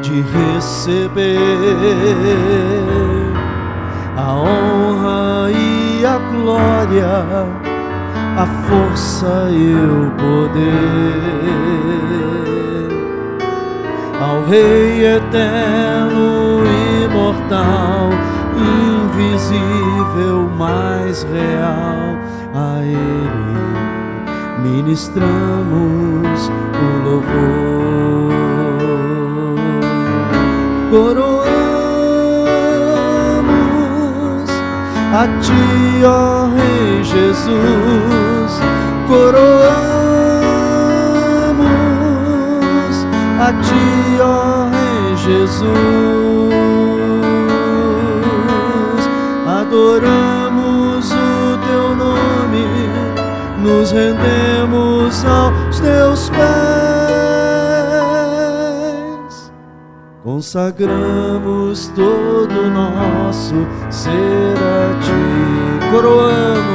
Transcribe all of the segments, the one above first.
de receber a honra e a glória, a força e o poder ao Rei eterno, imortal, invisível, mais real. A Ele ministramos o louvor. Coroamos a Ti, ó Rei Jesus, coroamos a Ti, ó Rei Jesus, adoramos o Teu nome, nos rendemos aos Teus pés, consagramos todo o nosso ser a Ti. Coroamos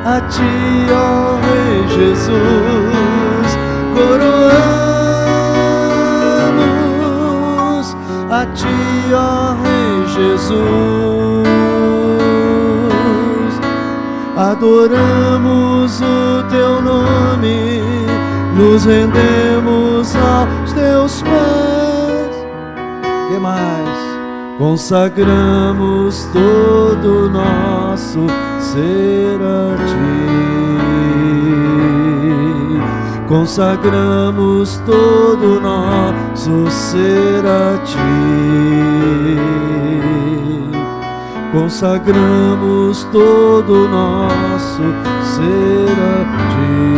a Ti, ó Rei Jesus, coroamos a Ti, ó Rei Jesus, adoramos o Teu nome, nos rendemos aos Teus pés. Que mais? Consagramos todo o nosso ser a Ti, consagramos todo o nosso ser a Ti, consagramos todo o nosso ser a Ti.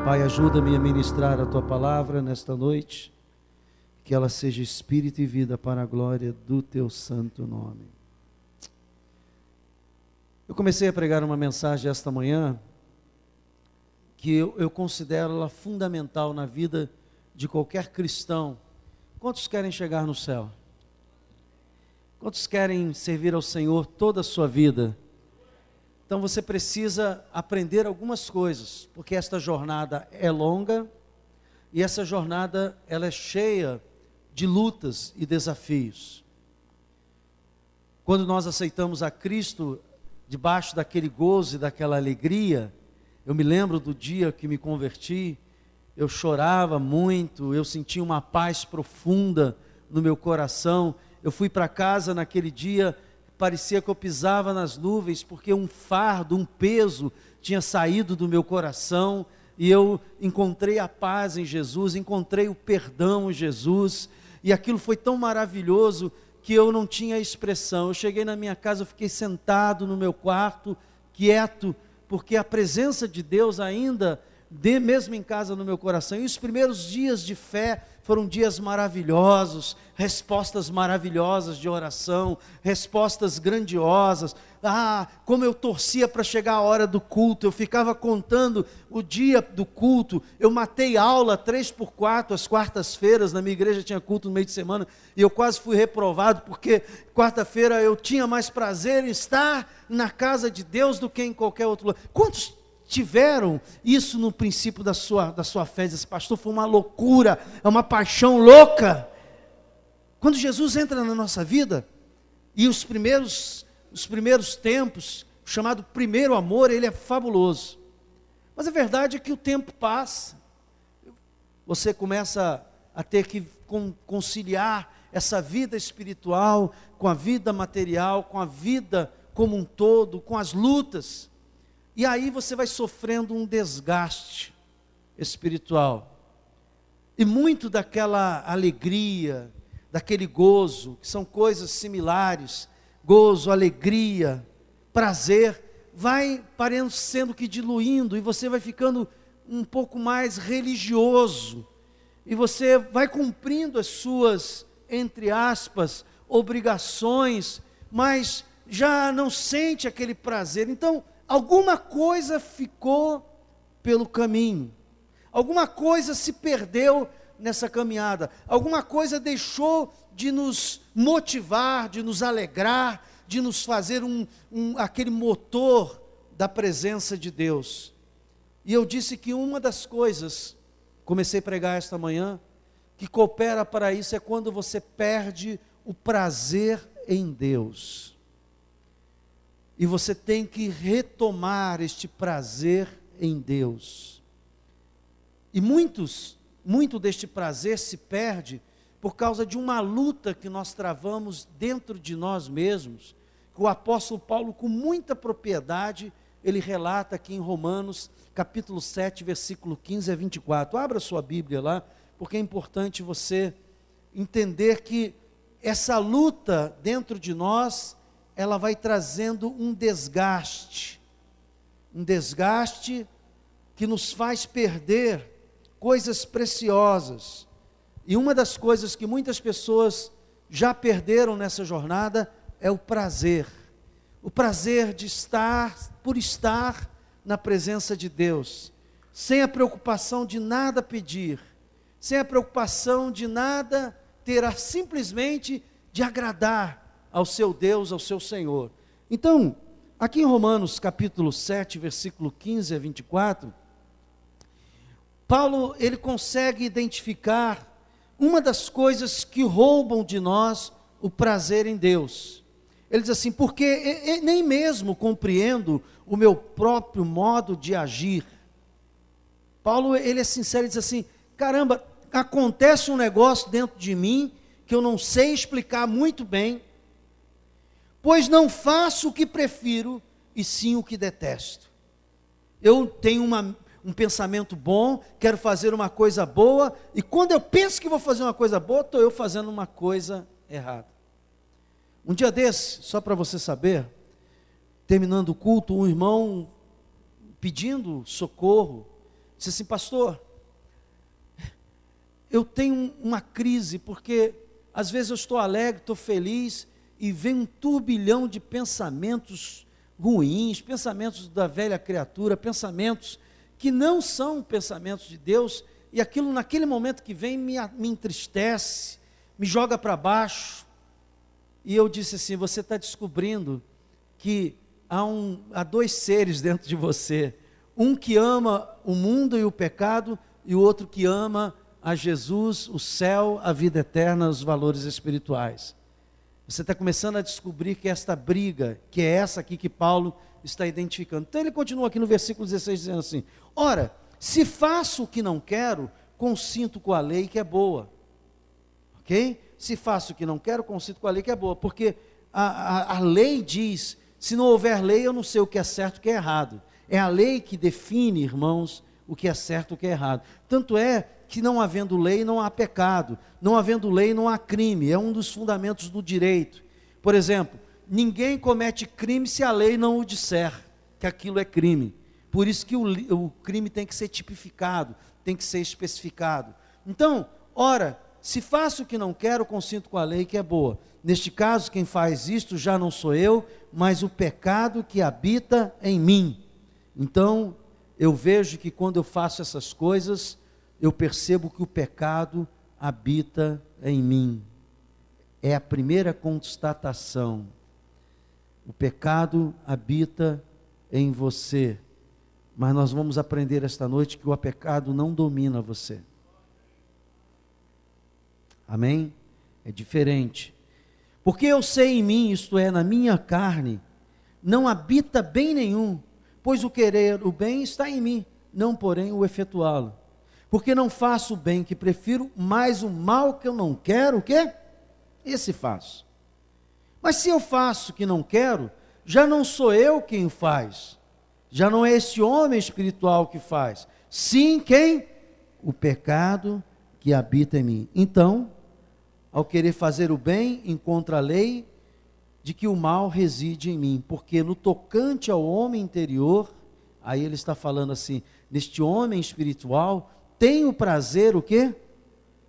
Pai, ajuda-me a ministrar a Tua palavra nesta noite, que ela seja espírito e vida para a glória do Teu santo nome. Eu comecei a pregar uma mensagem esta manhã, que eu considero ela fundamental na vida de qualquer cristão. Quantos querem chegar no céu? Quantos querem servir ao Senhor toda a sua vida? Então você precisa aprender algumas coisas, porque esta jornada é longa, e essa jornada ela é cheia de lutas e desafios. Quando nós aceitamos a Cristo, debaixo daquele gozo e daquela alegria, eu me lembro do dia que me converti, eu chorava muito, eu sentia uma paz profunda no meu coração. Eu fui para casa naquele dia, parecia que eu pisava nas nuvens, porque um fardo, um peso tinha saído do meu coração, e eu encontrei a paz em Jesus, encontrei o perdão em Jesus, e aquilo foi tão maravilhoso que eu não tinha expressão. Eu cheguei na minha casa, eu fiquei sentado no meu quarto, quieto, porque a presença de Deus ainda, mesmo em casa, no meu coração. E os primeiros dias de fé foram dias maravilhosos, respostas maravilhosas de oração, respostas grandiosas. Como eu torcia para chegar a hora do culto, eu ficava contando o dia do culto. Eu matei aula 3x4, às quartas-feiras, na minha igreja tinha culto no meio de semana, e eu quase fui reprovado, porque quarta-feira eu tinha mais prazer em estar na casa de Deus do que em qualquer outro lugar. Quantos tiveram isso no princípio da sua fé? Esse pastor, foi uma loucura, é uma paixão louca. Quando Jesus entra na nossa vida, e os primeiros tempos, o chamado primeiro amor, ele é fabuloso. Mas a verdade é que o tempo passa, você começa a ter que conciliar essa vida espiritual com a vida material, com a vida como um todo, com as lutas. E aí você vai sofrendo um desgaste espiritual. E muito daquela alegria, daquele gozo, que são coisas similares, gozo, alegria, prazer, vai sendo que diluindo, e você vai ficando um pouco mais religioso, e você vai cumprindo as suas, entre aspas, obrigações, mas já não sente aquele prazer. Então, alguma coisa ficou pelo caminho, alguma coisa se perdeu nessa caminhada, alguma coisa deixou de nos motivar, de nos alegrar, de nos fazer aquele motor da presença de Deus. E eu disse que uma das coisas, comecei a pregar esta manhã, que coopera para isso é quando você perde o prazer em Deus. E você tem que retomar este prazer em Deus. E muito deste prazer se perde por causa de uma luta que nós travamos dentro de nós mesmos, que o apóstolo Paulo, com muita propriedade, ele relata aqui em Romanos, capítulo 7, versículo 15 a 24. Abra sua Bíblia lá, porque é importante você entender que essa luta dentro de nós, ela vai trazendo um desgaste que nos faz perder coisas preciosas. E uma das coisas que muitas pessoas já perderam nessa jornada é o prazer de estar na presença de Deus, sem a preocupação de nada pedir, sem a preocupação de nada ter, simplesmente de agradar ao seu Deus, ao seu Senhor. Então, aqui em Romanos capítulo 7, versículo 15 a 24, Paulo, ele consegue identificar uma das coisas que roubam de nós o prazer em Deus. Ele diz assim: porque nem mesmo compreendo o meu próprio modo de agir. Paulo, ele é sincero e diz assim: caramba, acontece um negócio dentro de mim que eu não sei explicar muito bem, pois não faço o que prefiro, e sim o que detesto. Eu tenho um pensamento bom, quero fazer uma coisa boa, e quando eu penso que vou fazer uma coisa boa, estou eu fazendo uma coisa errada. Um dia desse, só para você saber, terminando o culto, um irmão pedindo socorro, disse assim: pastor, eu tenho uma crise, porque às vezes eu estou alegre, estou feliz, e vem um turbilhão de pensamentos ruins, pensamentos da velha criatura, pensamentos que não são pensamentos de Deus, e aquilo naquele momento que vem me entristece, me joga para baixo. E eu disse assim: você está descobrindo que há dois seres dentro de você, um que ama o mundo e o pecado, e o outro que ama a Jesus, o céu, a vida eterna, os valores espirituais. Você está começando a descobrir que esta briga, que é essa aqui que Paulo está identificando. Então ele continua aqui no versículo 16 dizendo assim: ora, se faço o que não quero, consinto com a lei que é boa. Ok? Se faço o que não quero, consinto com a lei que é boa. Porque a lei diz, se não houver lei, eu não sei o que é certo e o que é errado. É a lei que define, irmãos, o que é certo e o que é errado. Tanto é que não havendo lei, não há pecado. Não havendo lei, não há crime. É um dos fundamentos do direito. Por exemplo, ninguém comete crime se a lei não o disser que aquilo é crime. Por isso que o crime tem que ser tipificado, tem que ser especificado. Então, ora, se faço o que não quero, consinto com a lei que é boa. Neste caso, quem faz isto já não sou eu, mas o pecado que habita em mim. Então, eu vejo que quando eu faço essas coisas, eu percebo que o pecado habita em mim. É a primeira constatação. O pecado habita em você. Mas nós vamos aprender esta noite que o pecado não domina você. Amém? É diferente. Porque eu sei em mim, isto é, na minha carne, não habita bem nenhum, pois o querer o bem está em mim, não porém o efetuá-lo. Porque não faço o bem que prefiro, mas o mal que eu não quero, o quê? Esse faço. Mas se eu faço o que não quero, já não sou eu quem o faz, já não é esse homem espiritual que faz, sim quem? O pecado que habita em mim. Então, ao querer fazer o bem, encontro a lei de que o mal reside em mim, porque no tocante ao homem interior, aí ele está falando assim, neste homem espiritual, tenho prazer o quê?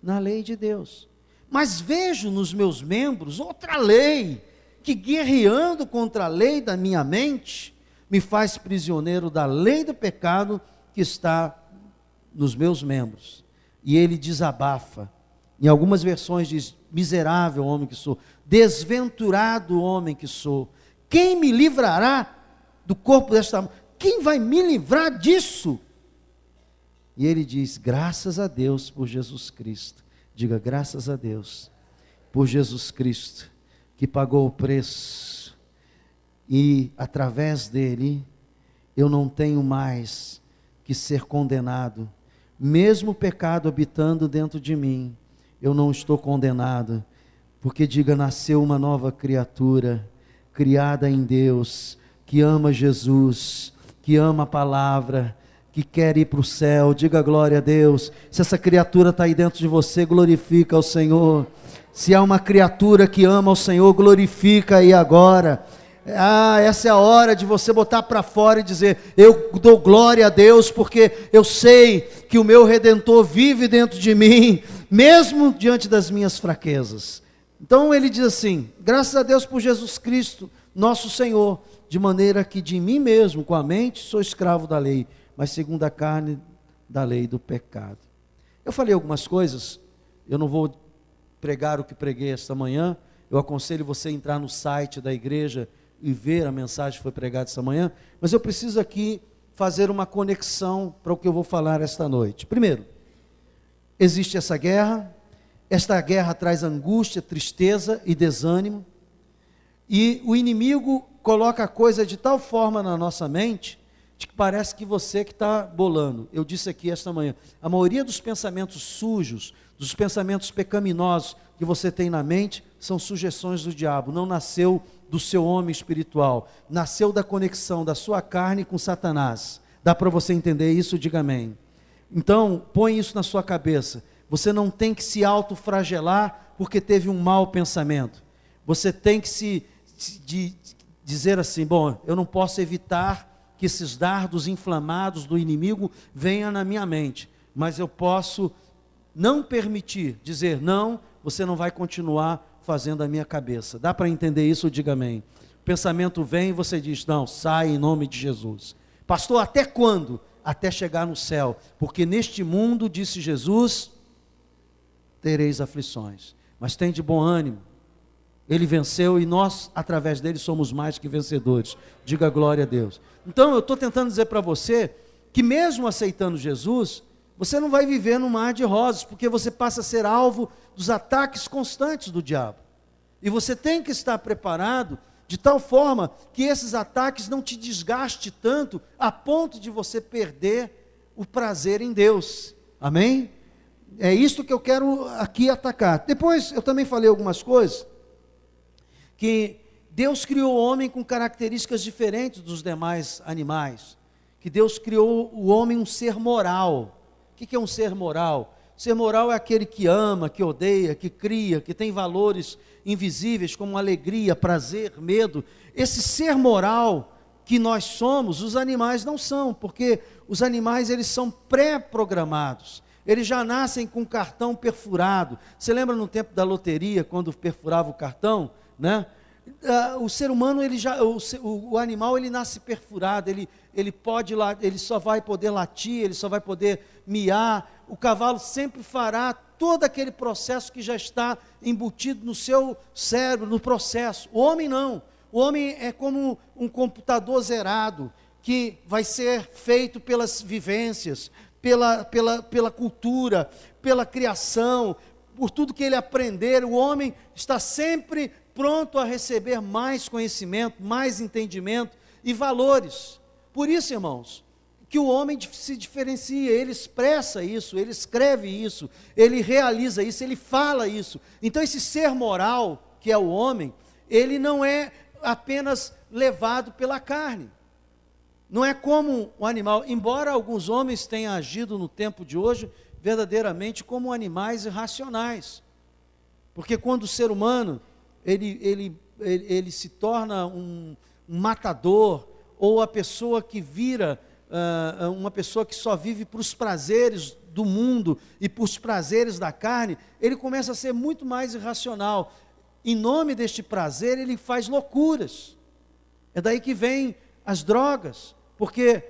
Na lei de Deus. Mas vejo nos meus membros outra lei, que guerreando contra a lei da minha mente, me faz prisioneiro da lei do pecado que está nos meus membros. E ele desabafa, Em algumas versões diz, miserável homem que sou, desventurado homem que sou. Quem me livrará do corpo desta morte? Quem vai me livrar disso? E ele diz, graças a Deus por Jesus Cristo. Diga, graças a Deus por Jesus Cristo, que pagou o preço. E através dele, eu não tenho mais que ser condenado. Mesmo o pecado habitando dentro de mim, eu não estou condenado. Porque diga, nasceu uma nova criatura, criada em Deus, que ama Jesus, que ama a palavra, que quer ir para o céu. Diga glória a Deus. Se essa criatura está aí dentro de você, glorifica ao Senhor. Se há uma criatura que ama ao Senhor, glorifica aí agora. Essa é a hora de você botar para fora e dizer, eu dou glória a Deus, porque eu sei que o meu Redentor vive dentro de mim, mesmo diante das minhas fraquezas. Então ele diz assim, graças a Deus por Jesus Cristo, nosso Senhor, de maneira que de mim mesmo, com a mente, sou escravo da lei, mas segundo a carne, da lei do pecado. Eu falei algumas coisas, eu não vou pregar o que preguei esta manhã, eu aconselho você a entrar no site da igreja e ver a mensagem que foi pregada esta manhã, mas eu preciso aqui fazer uma conexão para o que eu vou falar esta noite. Primeiro, existe essa guerra traz angústia, tristeza e desânimo, e o inimigo coloca a coisa de tal forma na nossa mente, de que parece que você que está bolando. Eu disse aqui esta manhã, a maioria dos pensamentos sujos, dos pensamentos pecaminosos que você tem na mente, são sugestões do diabo, não nasceu do seu homem espiritual, nasceu da conexão da sua carne com Satanás. Dá para você entender isso? Diga amém. Então, põe isso na sua cabeça, você não tem que se autoflagelar porque teve um mau pensamento, você tem que dizer assim, bom, eu não posso evitar que esses dardos inflamados do inimigo venham na minha mente, mas eu posso não permitir, dizer não, você não vai continuar fazendo a minha cabeça. Dá para entender isso? Diga amém. O pensamento vem e você diz, não, sai em nome de Jesus. Pastor, até quando? Até chegar no céu, porque neste mundo, disse Jesus, tereis aflições, mas tem de bom ânimo, ele venceu e nós, através dele, somos mais que vencedores. Diga glória a Deus. Então, eu estou tentando dizer para você, que mesmo aceitando Jesus, você não vai viver num mar de rosas, porque você passa a ser alvo dos ataques constantes do diabo, e você tem que estar preparado, de tal forma, que esses ataques não te desgaste tanto, a ponto de você perder o prazer em Deus, amém? É isso que eu quero aqui atacar. Depois, eu também falei algumas coisas, que Deus criou o homem com características diferentes dos demais animais, que Deus criou o homem um ser moral. O que é um ser moral? Ser moral é aquele que ama, que odeia, que cria, que tem valores invisíveis como alegria, prazer, medo. Esse ser moral que nós somos, os animais não são, porque os animais eles são pré-programados. Eles já nascem com cartão perfurado. Você lembra no tempo da loteria, quando perfurava o cartão, né? O ser humano, o animal, ele nasce perfurado, ele só vai poder latir, ele só vai poder miar. O cavalo sempre fará todo aquele processo que já está embutido no seu cérebro, no processo. O homem não. O homem é como um computador zerado, que vai ser feito pelas vivências, pela cultura, pela criação, por tudo que ele aprender. O homem está sempre pronto a receber mais conhecimento, mais entendimento e valores. Por isso, irmãos, que o homem se diferencia, ele expressa isso, ele escreve isso, ele realiza isso, ele fala isso. Então esse ser moral, que é o homem, ele não é apenas levado pela carne. Não é como o animal, embora alguns homens tenham agido no tempo de hoje, verdadeiramente como animais irracionais. Porque quando o ser humano, ele se torna um matador, ou a pessoa que vira uma pessoa que só vive para os prazeres do mundo e para os prazeres da carne, ele começa a ser muito mais irracional. Em nome deste prazer, ele faz loucuras. É daí que vem as drogas, porque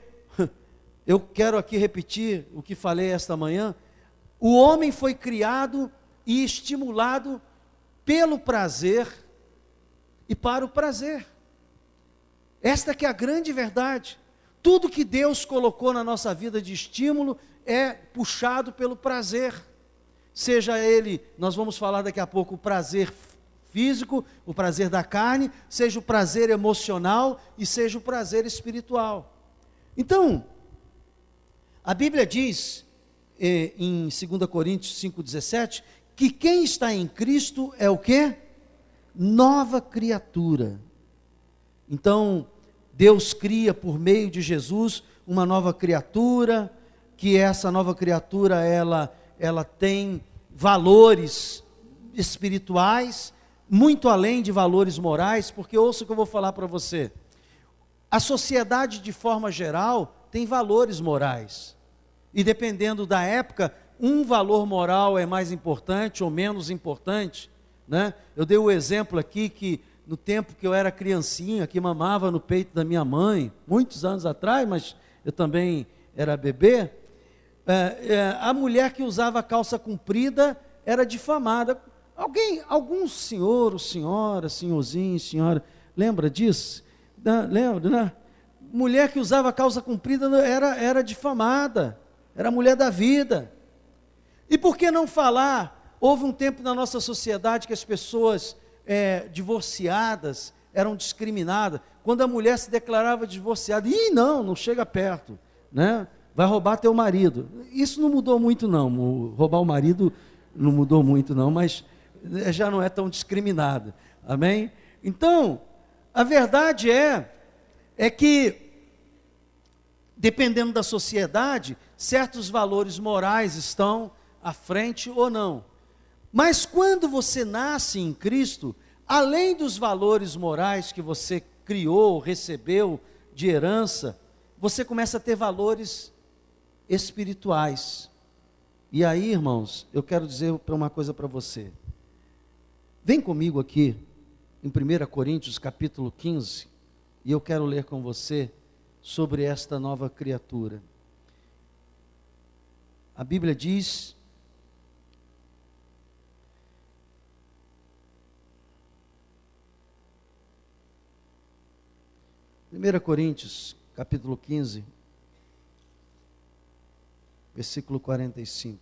eu quero aqui repetir o que falei esta manhã. O homem foi criado e estimulado pelo prazer e para o prazer. Esta que é a grande verdade. Tudo que Deus colocou na nossa vida de estímulo é puxado pelo prazer. Seja ele, nós vamos falar daqui a pouco, o prazer físico, o prazer da carne, seja o prazer emocional e seja o prazer espiritual. Então, a Bíblia diz, em 2 Coríntios 5,17, que quem está em Cristo é o quê? Nova criatura. Então, Deus cria por meio de Jesus uma nova criatura, que essa nova criatura, ela tem valores espirituais, muito além de valores morais, porque ouça o que eu vou falar para você. A sociedade, de forma geral, tem valores morais. E dependendo da época, um valor moral é mais importante ou menos importante, né? Eu dei o exemplo aqui que no tempo que eu era criancinha, que mamava no peito da minha mãe, muitos anos atrás, mas eu também era bebê, a mulher que usava calça comprida era difamada. Algum senhor, ou senhora, senhorzinho, senhora, lembra disso? Lembra, né? Mulher que usava calça comprida era difamada, era mulher da vida. E por que não falar? Houve um tempo na nossa sociedade que as pessoas divorciadas eram discriminadas. Quando a mulher se declarava divorciada, não chega perto, né? Vai roubar teu marido. Isso não mudou muito não, roubar o marido não mudou muito não, mas já não é tão discriminado, amém? Então, a verdade é que, dependendo da sociedade, certos valores morais estão à frente ou não. Mas quando você nasce em Cristo, além dos valores morais que você criou, recebeu de herança, você começa a ter valores espirituais. E aí, irmãos, eu quero dizer uma coisa para você. Vem comigo aqui, em 1 Coríntios capítulo 15, e eu quero ler com você sobre esta nova criatura. A Bíblia diz... Primeira Coríntios, capítulo 15, versículo 45.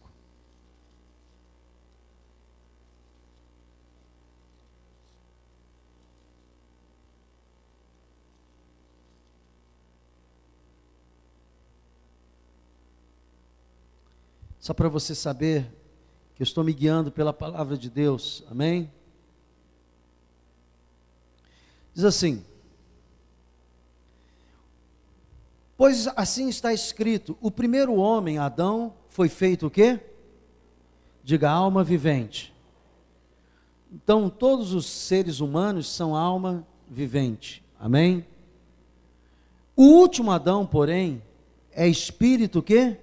Só para você saber que eu estou me guiando pela palavra de Deus, amém? Diz assim: pois assim está escrito, o primeiro homem, Adão, foi feito o quê? Diga, alma vivente. Então, todos os seres humanos são alma vivente, amém? O último Adão, porém, é espírito o quê?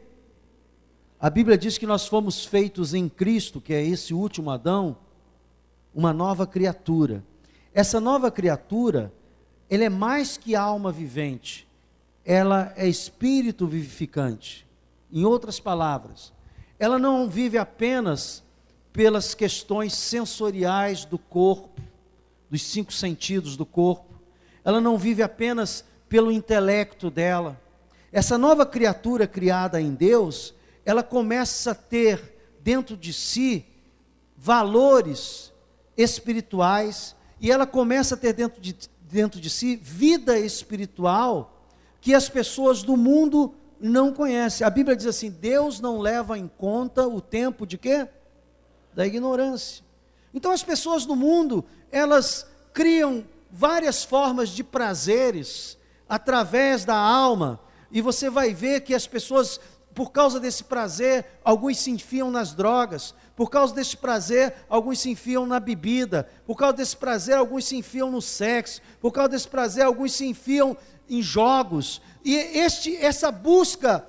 A Bíblia diz que nós fomos feitos em Cristo, que é esse último Adão, uma nova criatura. Essa nova criatura, ela é mais que alma vivente. Ela é espírito vivificante. Em outras palavras, ela não vive apenas pelas questões sensoriais do corpo, dos 5 sentidos do corpo. Ela não vive apenas pelo intelecto dela. Essa nova criatura criada em Deus, ela começa a ter dentro de si valores espirituais, e ela começa a ter dentro de si vida espiritual, que as pessoas do mundo não conhecem. A Bíblia diz assim: Deus não leva em conta o tempo de quê? Da ignorância. Então as pessoas do mundo, elas criam várias formas de prazeres através da alma, e você vai ver que as pessoas, por causa desse prazer, alguns se enfiam nas drogas, por causa desse prazer, alguns se enfiam na bebida, por causa desse prazer, alguns se enfiam no sexo, por causa desse prazer, alguns se enfiam em jogos. E essa busca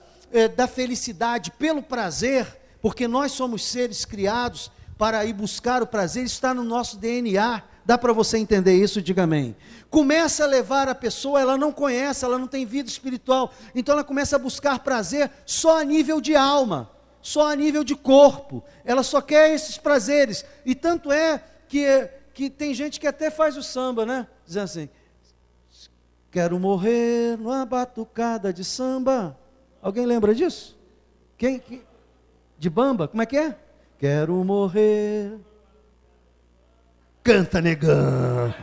da felicidade pelo prazer, porque nós somos seres criados para ir buscar o prazer, está no nosso DNA. Dá para você entender isso? Diga amém. Começa a levar a pessoa, ela não conhece, ela não tem vida espiritual, então ela começa a buscar prazer só a nível de alma, só a nível de corpo, ela só quer esses prazeres, e tanto é que tem gente que até faz o samba, né? Dizendo assim, quero morrer numa batucada de samba. Alguém lembra disso? Quem? De bamba? Como é que é? Quero morrer. Canta, negão.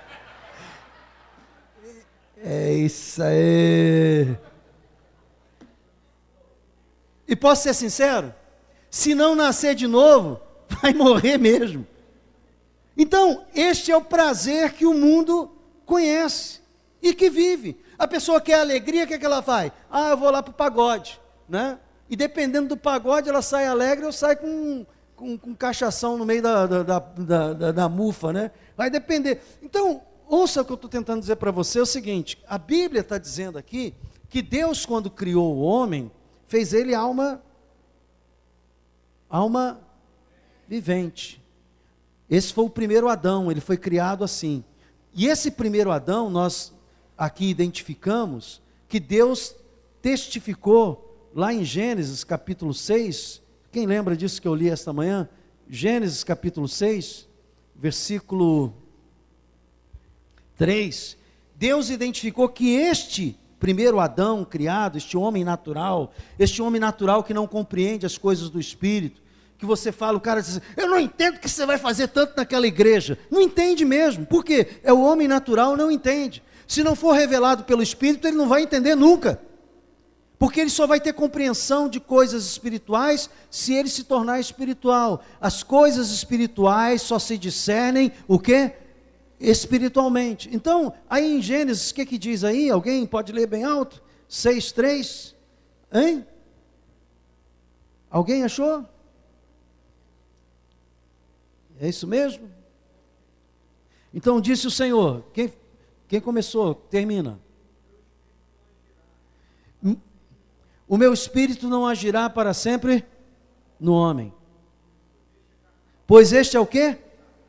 É isso aí. E posso ser sincero? Se não nascer de novo, vai morrer mesmo. Então, este é o prazer que o mundo conhece e que vive. A pessoa quer alegria, o que é que ela faz? Ah, eu vou lá para o pagode, né? E dependendo do pagode, ela sai alegre ou sai com cachação no meio da mufa, né? Vai depender. Então, ouça o que eu estou tentando dizer para você, é o seguinte, a Bíblia está dizendo aqui, que Deus, quando criou o homem, fez ele alma vivente. Esse foi o primeiro Adão, ele foi criado assim. E esse primeiro Adão, nós aqui identificamos, que Deus testificou, lá em Gênesis capítulo 6, quem lembra disso que eu li esta manhã? Gênesis capítulo 6, versículo 3, Deus identificou que este primeiro Adão criado, este homem natural que não compreende as coisas do Espírito, que você fala, o cara diz, eu não entendo o que você vai fazer tanto naquela igreja, não entende mesmo, por quê? É o homem natural, não entende, se não for revelado pelo Espírito, ele não vai entender nunca, porque ele só vai ter compreensão de coisas espirituais, se ele se tornar espiritual, as coisas espirituais só se discernem, o quê? Espiritualmente. Então, aí em Gênesis, o que diz aí? Alguém pode ler bem alto? 6:3, hein? Alguém achou? É isso mesmo? Então disse o Senhor, quem começou, termina. O meu espírito não agirá para sempre no homem, pois este é o quê?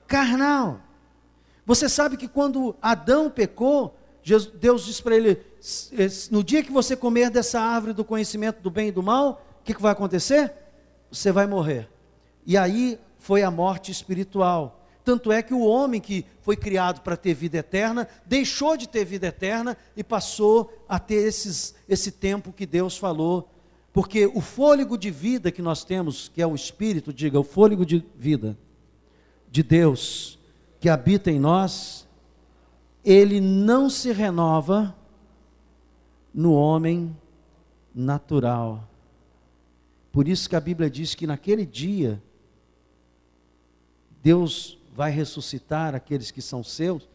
Carnal. Você sabe que quando Adão pecou, Deus disse para ele, no dia que você comer dessa árvore do conhecimento do bem e do mal, o que vai acontecer? Você vai morrer. E aí foi a morte espiritual. Tanto é que o homem que foi criado para ter vida eterna, deixou de ter vida eterna e passou a ter esse tempo que Deus falou. Porque o fôlego de vida que nós temos, que é o Espírito, diga, o fôlego de vida de Deus, que habita em nós, ele não se renova no homem natural. Por isso que a Bíblia diz que naquele dia, Deus vai ressuscitar aqueles que são seus,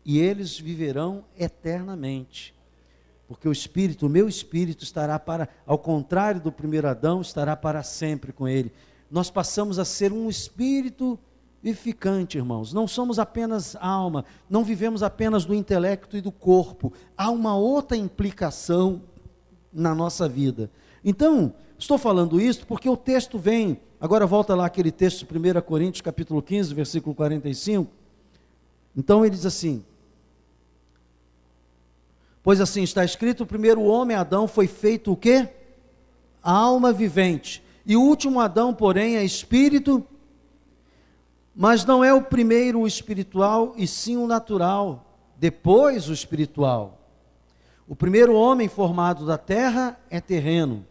e eles viverão eternamente. Porque o meu espírito estará ao contrário do primeiro Adão, estará para sempre com ele. Nós passamos a ser um espírito vivificante, irmãos. Não somos apenas alma, não vivemos apenas do intelecto e do corpo. Há uma outra implicação na nossa vida. Então, estou falando isso porque o texto vem, agora volta lá aquele texto, 1 Coríntios capítulo 15, versículo 45. Então ele diz assim, pois assim está escrito, o primeiro homem, Adão, foi feito o quê? Alma vivente. E o último Adão, porém, é espírito, mas não é o primeiro o espiritual, e sim o natural, depois o espiritual. O primeiro homem formado da terra é terreno,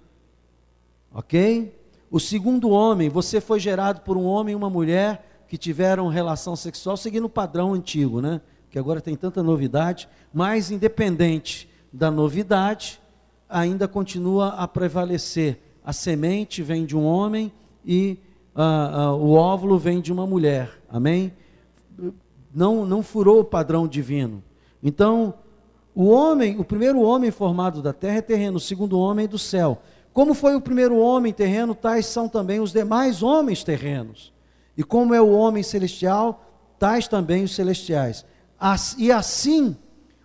ok? O segundo homem, você foi gerado por um homem e uma mulher que tiveram relação sexual, seguindo o padrão antigo, né? Que agora tem tanta novidade, mas independente da novidade, ainda continua a prevalecer. A semente vem de um homem e o óvulo vem de uma mulher, amém? Não furou o padrão divino. Então, o primeiro homem formado da terra é terreno, o segundo homem é do céu. Como foi o primeiro homem terreno, tais são também os demais homens terrenos. E como é o homem celestial, tais também os celestiais. E assim,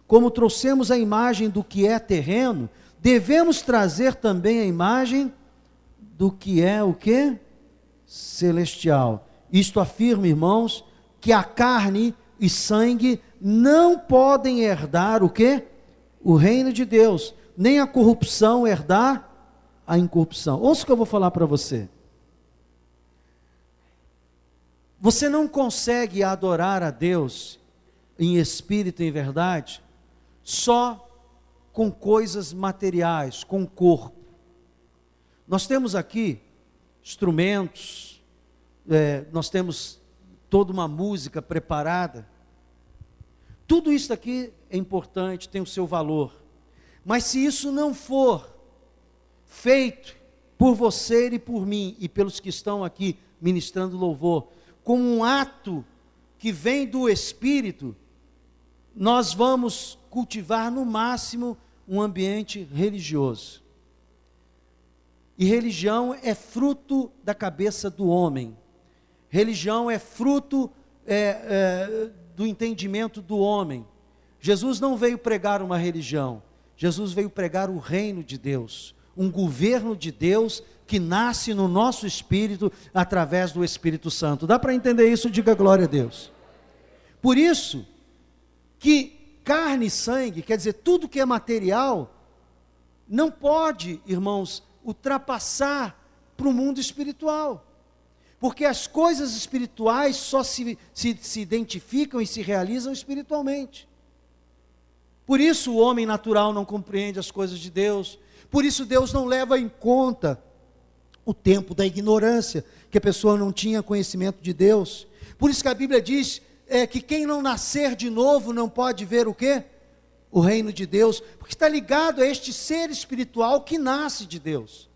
como trouxemos a imagem do que é terreno, devemos trazer também a imagem do que é o quê? Celestial. Isto afirma, irmãos, que a carne e sangue não podem herdar o quê? O reino de Deus, nem a corrupção herdar a incorrupção. Ouça o que eu vou falar para você. Você não consegue adorar a Deus em espírito e em verdade só com coisas materiais, com o corpo. Nós temos aqui instrumentos, nós temos toda uma música preparada. Tudo isso aqui é importante, tem o seu valor. Mas se isso não for feito por você e por mim, e pelos que estão aqui ministrando louvor, como um ato que vem do Espírito, nós vamos cultivar no máximo um ambiente religioso. E religião é fruto da cabeça do homem. Religião é fruto do entendimento do homem. Jesus não veio pregar uma religião. Jesus veio pregar o reino de Deus. Um governo de Deus que nasce no nosso espírito através do Espírito Santo. Dá para entender isso? Diga glória a Deus. Por isso que carne e sangue, quer dizer, tudo que é material, não pode, irmãos, ultrapassar para o mundo espiritual. Porque as coisas espirituais só se identificam e se realizam espiritualmente. Por isso o homem natural não compreende as coisas de Deus. Por isso Deus não leva em conta o tempo da ignorância, que a pessoa não tinha conhecimento de Deus. Por isso que a Bíblia diz que quem não nascer de novo não pode ver o quê? O reino de Deus, porque está ligado a este ser espiritual que nasce de Deus.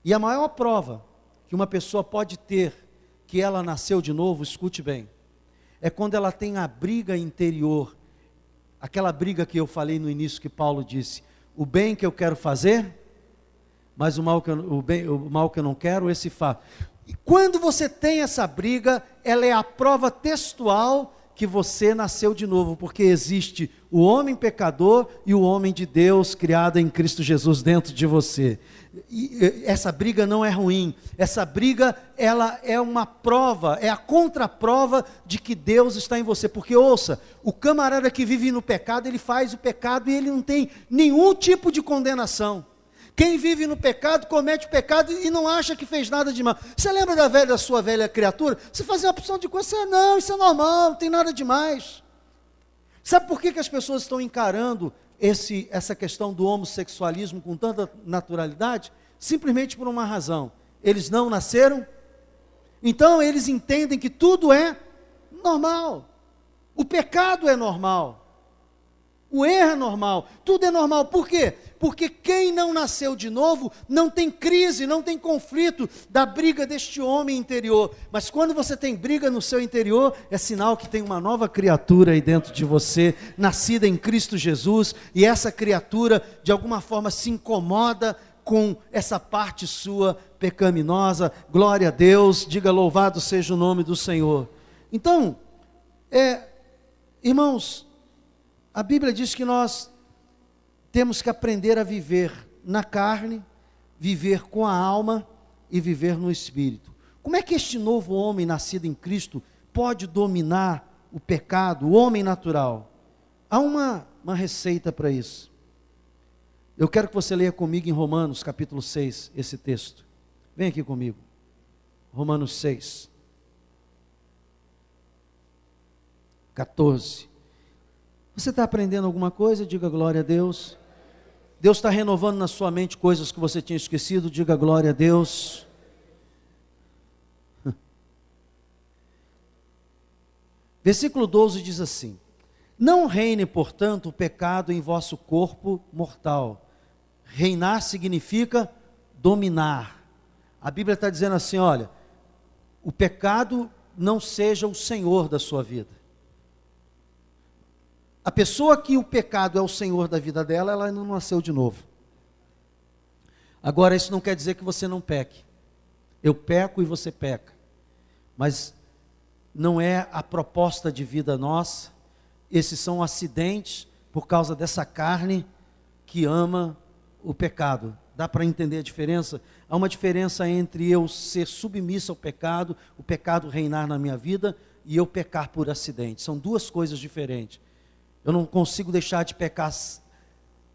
E a maior prova que uma pessoa pode ter que ela nasceu de novo, escute bem, é quando ela tem a briga interior, aquela briga que eu falei no início, que Paulo disse: o bem que eu quero fazer, mas o mal que eu não quero, esse faço. E quando você tem essa briga, ela é a prova textual que você nasceu de novo, porque existe o homem pecador e o homem de Deus criado em Cristo Jesus dentro de você. E essa briga não é ruim, essa briga ela é uma prova, é a contraprova de que Deus está em você, porque ouça, o camarada que vive no pecado, ele faz o pecado e ele não tem nenhum tipo de condenação. Quem vive no pecado, comete o pecado e não acha que fez nada de mal. Você lembra da sua velha criatura? Você fazia uma opção de coisa, você, não, isso é normal, não tem nada demais. Sabe por que as pessoas estão encarando essa questão do homossexualismo com tanta naturalidade? Simplesmente por uma razão: eles não nasceram, então eles entendem que tudo é normal. O pecado é normal. O erro é normal, tudo é normal. Por quê? Porque quem não nasceu de novo não tem crise, não tem conflito da briga deste homem interior. Mas quando você tem briga no seu interior, é sinal que tem uma nova criatura aí dentro de você, nascida em Cristo Jesus, e essa criatura de alguma forma se incomoda com essa parte sua pecaminosa. Glória a Deus, diga louvado seja o nome do Senhor. Então, irmãos, a Bíblia diz que nós temos que aprender a viver na carne, viver com a alma e viver no espírito. Como é que este novo homem nascido em Cristo pode dominar o pecado, o homem natural? Há uma receita para isso. Eu quero que você leia comigo em Romanos capítulo 6, esse texto. Vem aqui comigo. Romanos 6, 14. Você está aprendendo alguma coisa? Diga glória a Deus. Deus está renovando na sua mente coisas que você tinha esquecido. Diga glória a Deus. Versículo 12 diz assim: não reine, portanto, o pecado em vosso corpo mortal. Reinar significa dominar. A Bíblia está dizendo assim, olha, o pecado não seja o senhor da sua vida. A pessoa que o pecado é o senhor da vida dela, ela não nasceu de novo. Agora, isso não quer dizer que você não peque. Eu peco e você peca. Mas não é a proposta de vida nossa. Esses são acidentes por causa dessa carne que ama o pecado. Dá para entender a diferença? Há uma diferença entre eu ser submisso ao pecado, o pecado reinar na minha vida, e eu pecar por acidente. São duas coisas diferentes. Eu não consigo deixar de pecar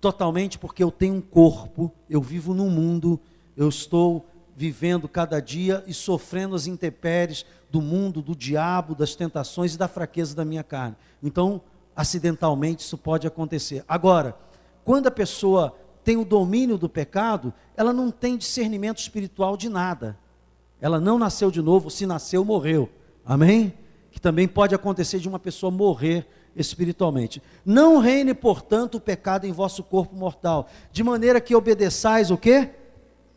totalmente porque eu tenho um corpo, eu vivo num mundo, eu estou vivendo cada dia e sofrendo as intempéries do mundo, do diabo, das tentações e da fraqueza da minha carne. Então, acidentalmente, isso pode acontecer. Agora, quando a pessoa tem o domínio do pecado, ela não tem discernimento espiritual de nada. Ela não nasceu de novo, se nasceu, morreu. Amém? Que também pode acontecer de uma pessoa morrer espiritualmente. Não reine, portanto, o pecado em vosso corpo mortal, de maneira que obedeçais o quê?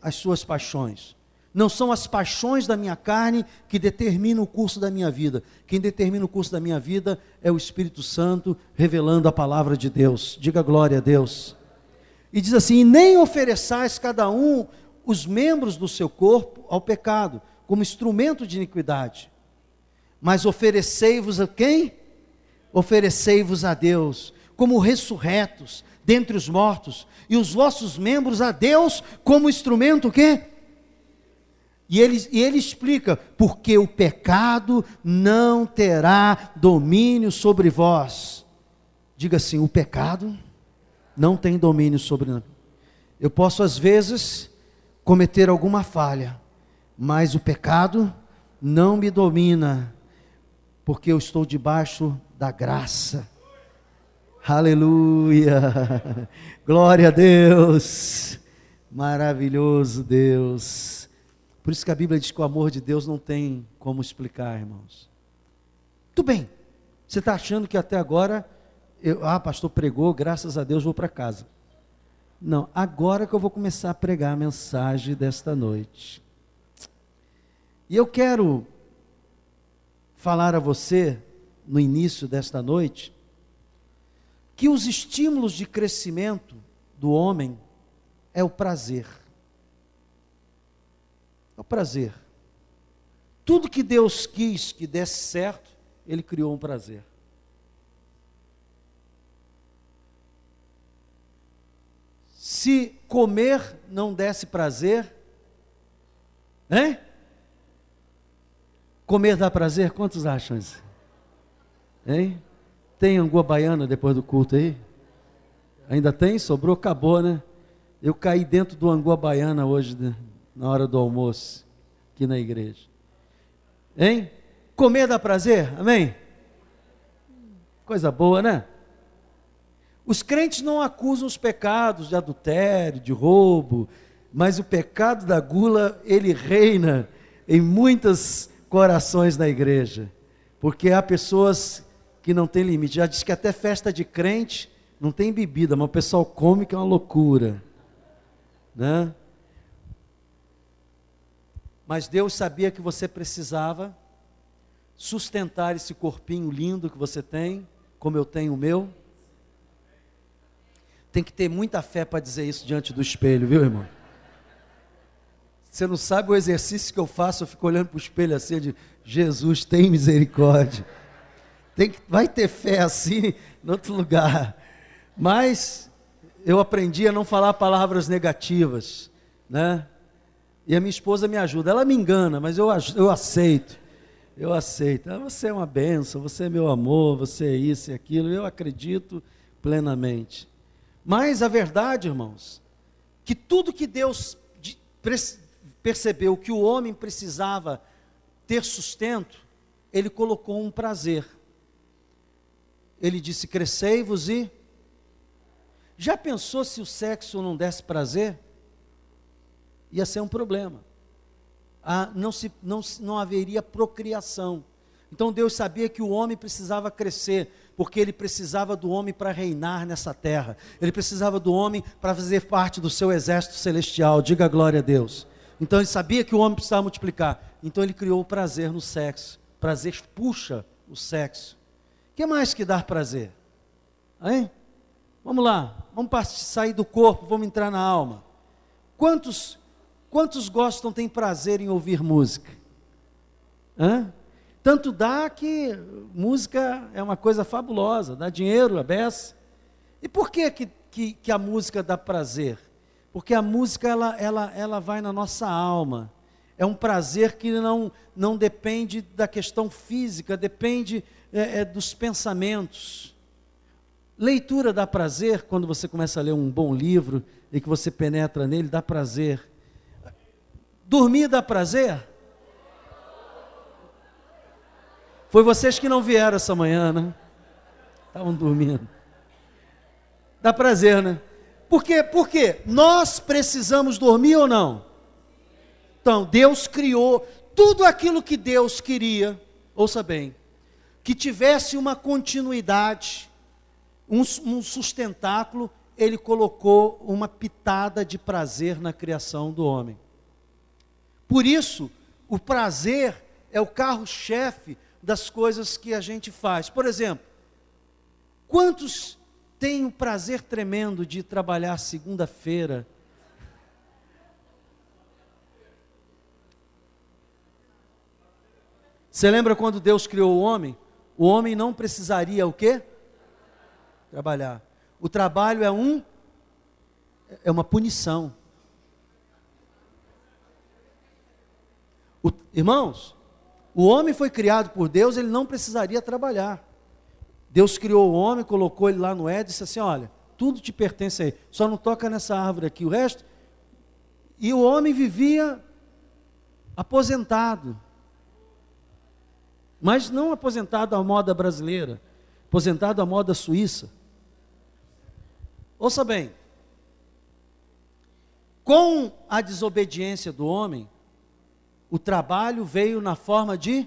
As suas paixões. Não são as paixões da minha carne que determinam o curso da minha vida. Quem determina o curso da minha vida é o Espírito Santo revelando a palavra de Deus. Diga glória a Deus. E diz assim: e nem ofereçais cada um os membros do seu corpo ao pecado, como instrumento de iniquidade, mas oferecei-vos a quem? Oferecei-vos a Deus, como ressurretos dentre os mortos, e os vossos membros a Deus, como instrumento o quê? E ele explica, porque o pecado não terá domínio sobre vós. Diga assim: o pecado não tem domínio sobre nós. Eu posso às vezes cometer alguma falha, mas o pecado não me domina, porque eu estou debaixo da graça. Aleluia, glória a Deus, maravilhoso Deus. Por isso que a Bíblia diz que o amor de Deus não tem como explicar, irmãos. Tudo bem, você está achando que até agora, pastor pregou, graças a Deus vou para casa. Não, agora que eu vou começar a pregar a mensagem desta noite. E eu quero falar a você, no início desta noite, que os estímulos de crescimento do homem é o prazer. É o prazer. Tudo que Deus quis que desse certo, Ele criou um prazer. Se comer não desse prazer, hein? Comer dá prazer? Quantos acham isso? Hein? Tem angu baiana depois do culto aí? Ainda tem? Sobrou? Acabou, né? Eu caí dentro do angu baiana hoje, né? Na hora do almoço, aqui na igreja. Hein? Comer dá prazer? Amém? Coisa boa, né? Os crentes não acusam os pecados de adultério, de roubo, mas o pecado da gula, ele reina em muitos corações na igreja, porque há pessoas que não têm limite. Já diz que até festa de crente não tem bebida, mas o pessoal come, que é uma loucura, né? Mas Deus sabia que você precisava sustentar esse corpinho lindo que você tem, como eu tenho o meu. Tem que ter muita fé para dizer isso diante do espelho, viu, irmão? Você não sabe o exercício que eu faço, eu fico olhando para o espelho assim, de Jesus, tem misericórdia. Vai ter fé assim, em outro lugar. Mas eu aprendi a não falar palavras negativas, né? E a minha esposa me ajuda, ela me engana, mas eu aceito. Eu aceito. Você é uma bênção, você é meu amor, você é isso e aquilo, eu acredito plenamente. Mas a verdade, irmãos, que tudo que Deus percebeu que o homem precisava ter sustento, Ele colocou um prazer. Ele disse: crescei-vos e... Já pensou se o sexo não desse prazer? Ia ser um problema. Não haveria procriação. Então Deus sabia que o homem precisava crescer, porque ele precisava do homem para reinar nessa terra. Ele precisava do homem para fazer parte do seu exército celestial. Diga glória a Deus. Então ele sabia que o homem precisava multiplicar. Então ele criou o prazer no sexo. Prazer puxa o sexo. O que mais que dar prazer? Hein? Vamos lá. Vamos sair do corpo, vamos entrar na alma. Quantos têm prazer em ouvir música? Hã? Tanto dá que música é uma coisa fabulosa, dá dinheiro, a beça. E por que a música dá prazer? Porque a música ela vai na nossa alma. É um prazer que não depende da questão física, depende dos pensamentos. Leitura dá prazer, quando você começa a ler um bom livro e que você penetra nele, dá prazer. Dormir dá prazer? Foi vocês que não vieram essa manhã, né? Estavam dormindo. Dá prazer, né? Por quê? Porque nós precisamos dormir ou não? Então, Deus criou tudo aquilo que Deus queria, ouça bem, que tivesse uma continuidade, um sustentáculo, Ele colocou uma pitada de prazer na criação do homem. Por isso, o prazer é o carro-chefe das coisas que a gente faz. Por exemplo, quantos têm um prazer tremendo de trabalhar segunda-feira? Você lembra quando Deus criou o homem? O homem não precisaria o quê? Trabalhar. O trabalho é uma punição. Irmãos, o homem foi criado por Deus, ele não precisaria trabalhar. Deus criou o homem, colocou ele lá no Éden e disse assim, olha, tudo te pertence aí, só não toca nessa árvore aqui, o resto. E o homem vivia aposentado. Mas não aposentado à moda brasileira, aposentado à moda suíça. Ouça bem, com a desobediência do homem, o trabalho veio na forma de...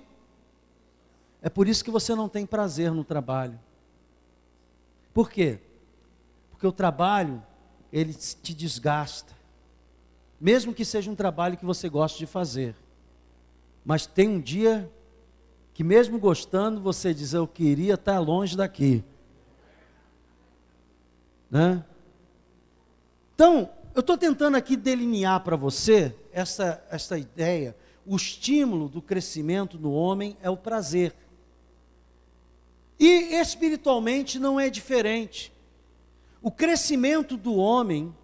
É por isso que você não tem prazer no trabalho. Por quê? Porque o trabalho, ele te desgasta. Mesmo que seja um trabalho que você goste de fazer. Mas tem um dia que mesmo gostando, você diz, eu queria estar longe daqui. Né? Então, eu estou tentando aqui delinear para você essa ideia. O estímulo do crescimento no homem é o prazer. E espiritualmente não é diferente. O crescimento do homem,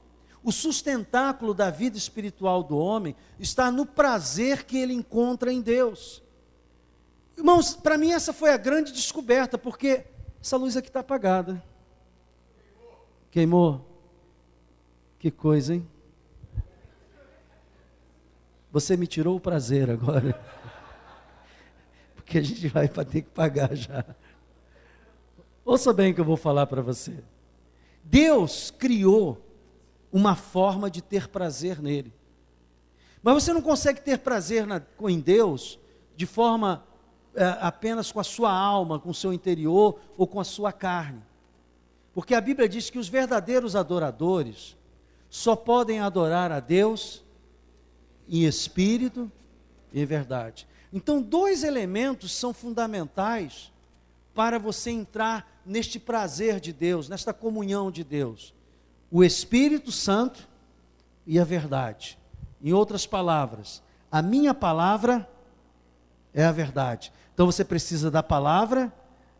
o sustentáculo da vida espiritual do homem, está no prazer que ele encontra em Deus. Irmãos, para mim essa foi a grande descoberta, porque essa luz aqui está apagada. Queimou? Que coisa, hein? Você me tirou o prazer agora. Porque a gente vai ter que pagar já. Ouça bem o que eu vou falar para você. Deus criou uma forma de ter prazer nele. Mas você não consegue ter prazer em Deus de forma apenas com a sua alma, com o seu interior ou com a sua carne. Porque a Bíblia diz que os verdadeiros adoradores só podem adorar a Deus em espírito e em verdade. Então, dois elementos são fundamentais para você entrar neste prazer de Deus, nesta comunhão de Deus: o Espírito Santo e a verdade. Em outras palavras, a minha palavra é a verdade. Então você precisa da palavra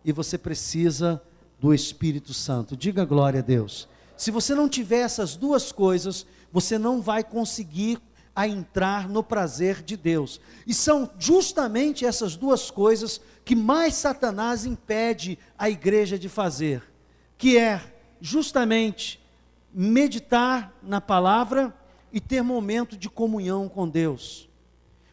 e você precisa do Espírito Santo. Diga glória a Deus. Se você não tiver essas duas coisas, você não vai conseguir entrar no prazer de Deus. E são justamente essas duas coisas que mais Satanás impede a igreja de fazer, que é justamente meditar na palavra e ter momento de comunhão com Deus.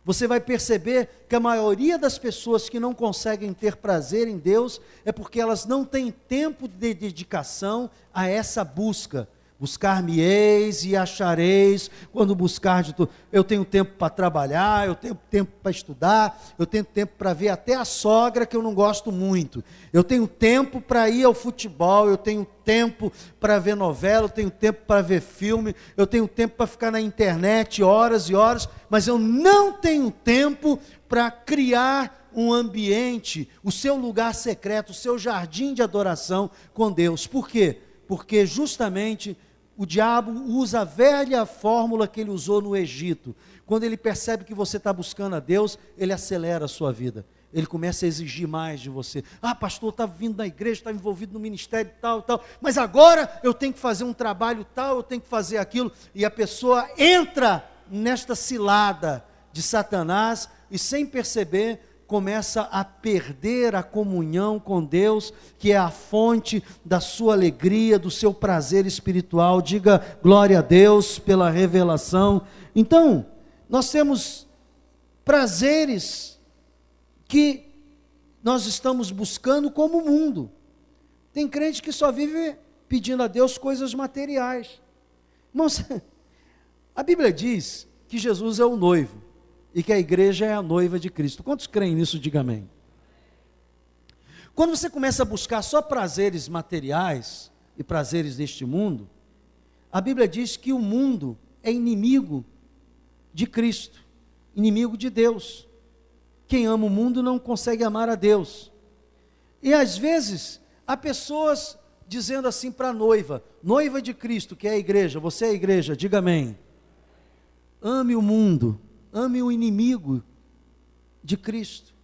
Você vai perceber que a maioria das pessoas que não conseguem ter prazer em Deus é porque elas não têm tempo de dedicação a essa busca. Buscar-me-eis e achareis quando buscar de tudo. Eu tenho tempo para trabalhar, eu tenho tempo para estudar, eu tenho tempo para ver até a sogra que eu não gosto muito. Eu tenho tempo para ir ao futebol, eu tenho tempo para ver novela, eu tenho tempo para ver filme, eu tenho tempo para ficar na internet horas e horas, mas eu não tenho tempo para criar um ambiente, o seu lugar secreto, o seu jardim de adoração com Deus. Por quê? Porque justamente o diabo usa a velha fórmula que ele usou no Egito. Quando ele percebe que você está buscando a Deus, ele acelera a sua vida. Ele começa a exigir mais de você. Ah, pastor, está vindo da igreja, está envolvido no ministério tal, tal. Mas agora eu tenho que fazer um trabalho tal, eu tenho que fazer aquilo. E a pessoa entra nesta cilada de Satanás e sem perceber, começa a perder a comunhão com Deus, que é a fonte da sua alegria, do seu prazer espiritual. Diga glória a Deus pela revelação. Então, nós temos prazeres que nós estamos buscando como o mundo. Tem crente que só vive pedindo a Deus coisas materiais. Irmãos, a Bíblia diz que Jesus é o noivo e que a igreja é a noiva de Cristo. Quantos creem nisso? Diga amém. Quando você começa a buscar só prazeres materiais e prazeres deste mundo, a Bíblia diz que o mundo é inimigo de Cristo, inimigo de Deus. Quem ama o mundo não consegue amar a Deus. E às vezes, há pessoas dizendo assim para a noiva, noiva de Cristo, que é a igreja, você é a igreja, diga amém. Ame o mundo, ame o inimigo de Cristo.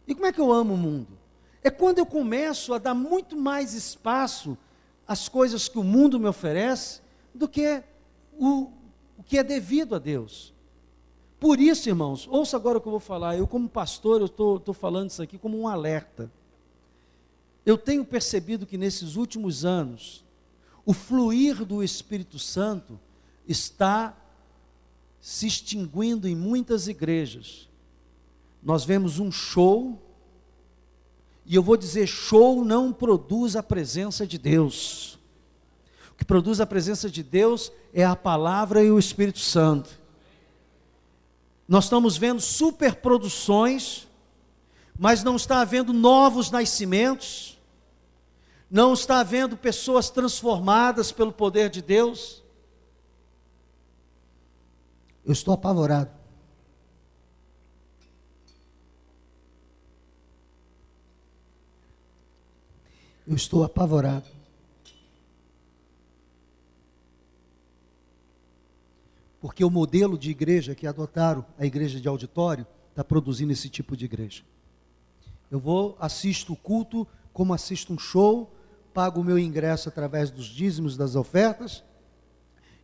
E como é que eu amo o mundo? É quando eu começo a dar muito mais espaço às coisas que o mundo me oferece, do que o que é devido a Deus. Por isso, irmãos, ouça agora o que eu vou falar. Eu, como pastor, eu estou falando isso aqui como um alerta. Eu tenho percebido que nesses últimos anos, o fluir do Espírito Santo está se extinguindo em muitas igrejas. Nós vemos um show, e eu vou dizer, show não produz a presença de Deus. O que produz a presença de Deus é a palavra e o Espírito Santo. Nós estamos vendo superproduções, mas não está havendo novos nascimentos, não está havendo pessoas transformadas pelo poder de Deus. Eu estou apavorado. Eu estou apavorado. Porque o modelo de igreja que adotaram, a igreja de auditório, está produzindo esse tipo de igreja. Eu assisto o culto como assisto um show, pago o meu ingresso através dos dízimos, das ofertas,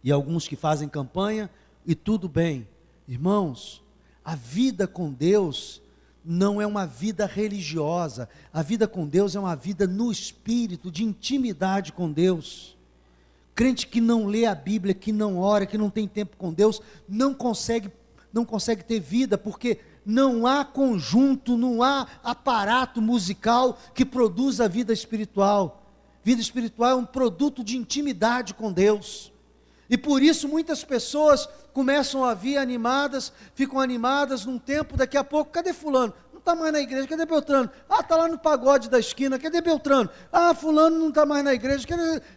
e alguns que fazem campanha, e tudo bem. Irmãos, a vida com Deus não é uma vida religiosa. A vida com Deus é uma vida no Espírito, de intimidade com Deus. Crente que não lê a Bíblia, que não ora, que não tem tempo com Deus, não consegue ter vida, porque não há conjunto, não há aparato musical que produza a vida espiritual. Vida espiritual é um produto de intimidade com Deus. E por isso muitas pessoas começam a vir animadas, ficam animadas num tempo, daqui a pouco, cadê fulano? Não está mais na igreja, cadê Beltrano? Ah, está lá no pagode da esquina, cadê Beltrano? Ah, fulano não está mais na igreja,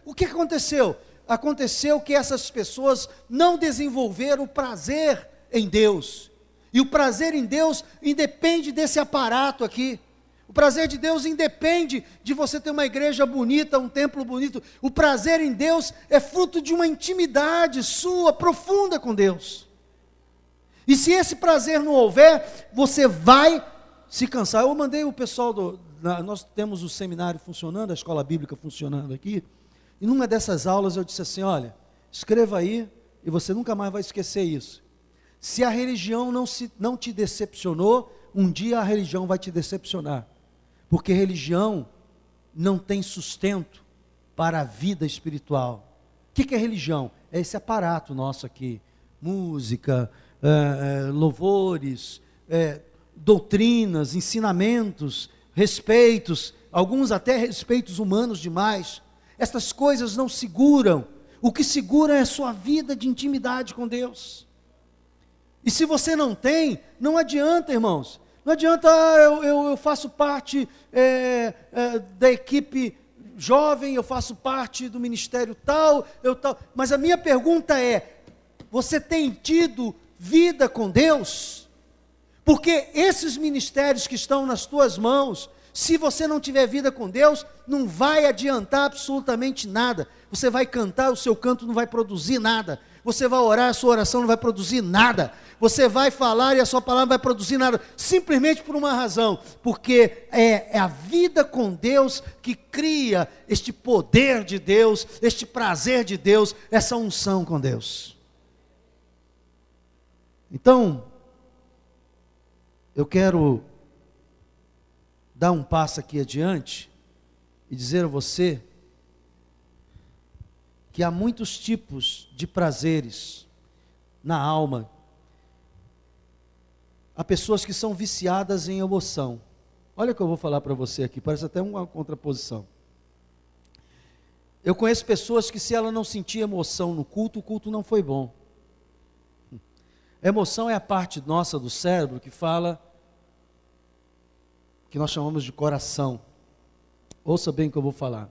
o que aconteceu? Aconteceu que essas pessoas não desenvolveram o prazer em Deus. E o prazer em Deus independe desse aparato aqui. O prazer de Deus independe de você ter uma igreja bonita, um templo bonito. O prazer em Deus é fruto de uma intimidade sua, profunda com Deus. E se esse prazer não houver, você vai se cansar. Eu mandei o pessoal nós temos o seminário funcionando, a escola bíblica funcionando aqui, e numa dessas aulas eu disse assim, olha, escreva aí, e você nunca mais vai esquecer isso. Se a religião não te decepcionou, um dia a religião vai te decepcionar. Porque religião não tem sustento para a vida espiritual. O que é religião? É esse aparato nosso aqui. Música, louvores, doutrinas, ensinamentos, respeitos, alguns até respeitos humanos demais. Essas coisas não seguram. O que segura é a sua vida de intimidade com Deus. E se você não tem, não adianta, irmãos. Não adianta, eu faço parte da equipe jovem, eu faço parte do ministério tal, mas a minha pergunta é, você tem tido vida com Deus? Porque esses ministérios que estão nas tuas mãos, se você não tiver vida com Deus, não vai adiantar absolutamente nada. Você vai cantar, o seu canto não vai produzir nada. Você vai orar, a sua oração não vai produzir nada. Você vai falar e a sua palavra não vai produzir nada. Simplesmente por uma razão. Porque é a vida com Deus que cria este poder de Deus, este prazer de Deus, essa unção com Deus. Então, eu quero dar um passo aqui adiante e dizer a você que há muitos tipos de prazeres na alma há pessoas que são viciadas em emoção. Olha o que eu vou falar para você aqui, parece até uma contraposição. Eu conheço pessoas que, se ela não sentir emoção no culto, o culto não foi bom. A emoção é a parte nossa do cérebro que fala, que nós chamamos de coração. Ouça bem o que eu vou falar.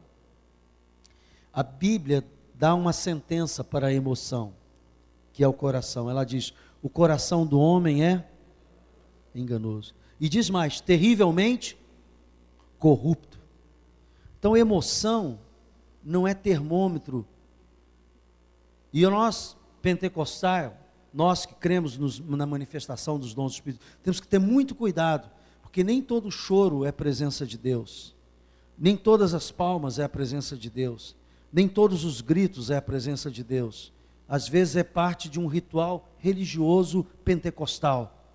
A Bíblia dá uma sentença para a emoção, que é o coração. Ela diz: o coração do homem é enganoso. E diz mais: terrivelmente corrupto. Então, emoção não é termômetro. E nós, pentecostais, nós que cremos na manifestação dos dons do Espírito, temos que ter muito cuidado, porque nem todo choro é presença de Deus, nem todas as palmas é a presença de Deus, nem todos os gritos é a presença de Deus. Às vezes é parte de um ritual religioso pentecostal.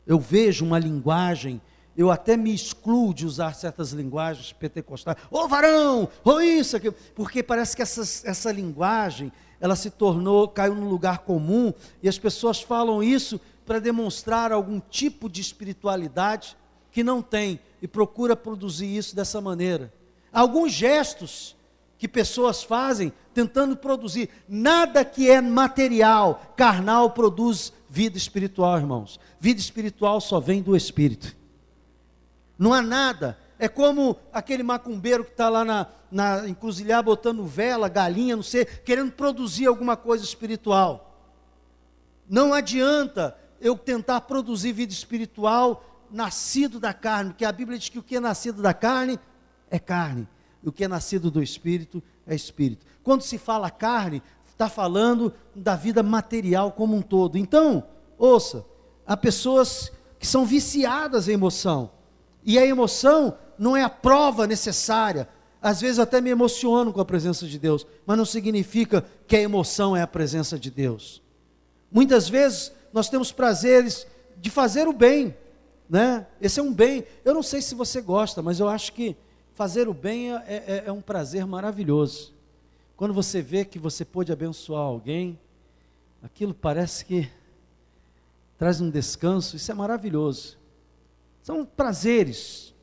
Eu vejo uma linguagem, eu até me excluo de usar certas linguagens pentecostais. Ô varão, ô isso, aquilo, porque parece que essa linguagem, ela se tornou, caiu num lugar comum, e as pessoas falam isso para demonstrar algum tipo de espiritualidade que não tem, e procura produzir isso dessa maneira. Alguns gestos que pessoas fazem tentando produzir, nada que é material, carnal, produz vida espiritual, irmãos. Vida espiritual só vem do Espírito. Não há nada. É como aquele macumbeiro que está lá na encruzilhada botando vela, galinha, não sei, querendo produzir alguma coisa espiritual. Não adianta eu tentar produzir vida espiritual nascido da carne, porque a Bíblia diz que o que é nascido da carne é carne, e o que é nascido do Espírito é Espírito. Quando se fala carne, está falando da vida material como um todo. Então, ouça, há pessoas que são viciadas em emoção, e a emoção não é a prova necessária. Às vezes eu até me emociono com a presença de Deus, mas não significa que a emoção é a presença de Deus. Muitas vezes nós temos prazeres de fazer o bem, né? Esse é um bem. Eu não sei se você gosta, mas eu acho que fazer o bem é um prazer maravilhoso. Quando você vê que você pôde abençoar alguém, aquilo parece que traz um descanso. Isso é maravilhoso. São prazeres.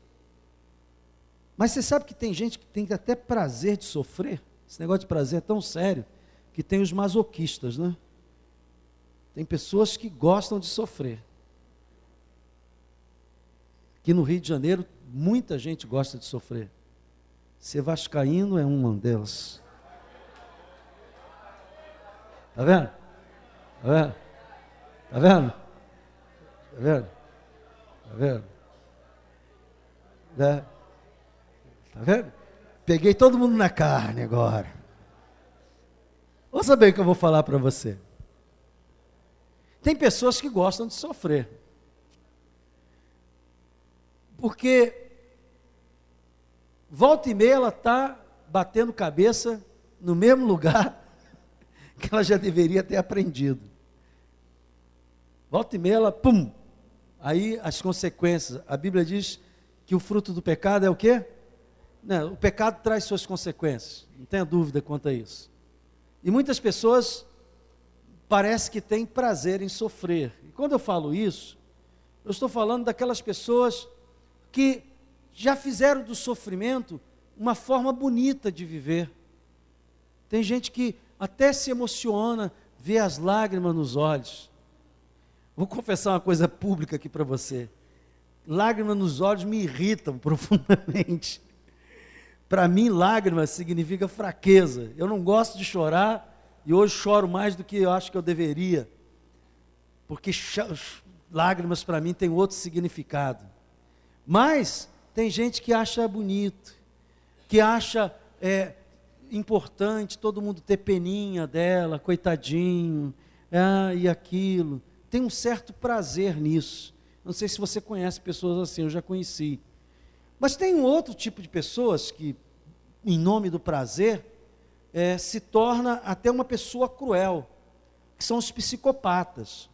Mas você sabe que tem gente que tem até prazer de sofrer? Esse negócio de prazer é tão sério que tem os masoquistas, né? Tem pessoas que gostam de sofrer. Aqui no Rio de Janeiro, muita gente gosta de sofrer. Ser vascaíno é uma delas. Está vendo? Está vendo? Está vendo? Está vendo? Está vendo? Né? Está vendo? Peguei todo mundo na carne agora. Ouça bem o que eu vou falar para você. Tem pessoas que gostam de sofrer. Porque volta e meia ela está batendo cabeça no mesmo lugar que ela já deveria ter aprendido. Volta e meia ela, pum! Aí as consequências. A Bíblia diz que o fruto do pecado é o quê? Não, o pecado traz suas consequências. Não tenha dúvida quanto a isso. E muitas pessoas parece que têm prazer em sofrer. E quando eu falo isso, eu estou falando daquelas pessoas que já fizeram do sofrimento uma forma bonita de viver. Tem gente que até se emociona, vê as lágrimas nos olhos. Vou confessar uma coisa pública aqui para você. Lágrimas nos olhos me irritam profundamente. Para mim, lágrimas significa fraqueza. Eu não gosto de chorar e hoje choro mais do que eu acho que eu deveria. Porque lágrimas para mim têm outro significado. Mas tem gente que acha bonito, que acha importante todo mundo ter peninha dela, coitadinho, e aquilo. Tem um certo prazer nisso. Não sei se você conhece pessoas assim, eu já conheci. Mas tem um outro tipo de pessoas que, em nome do prazer, se torna até uma pessoa cruel, que são os psicopatas.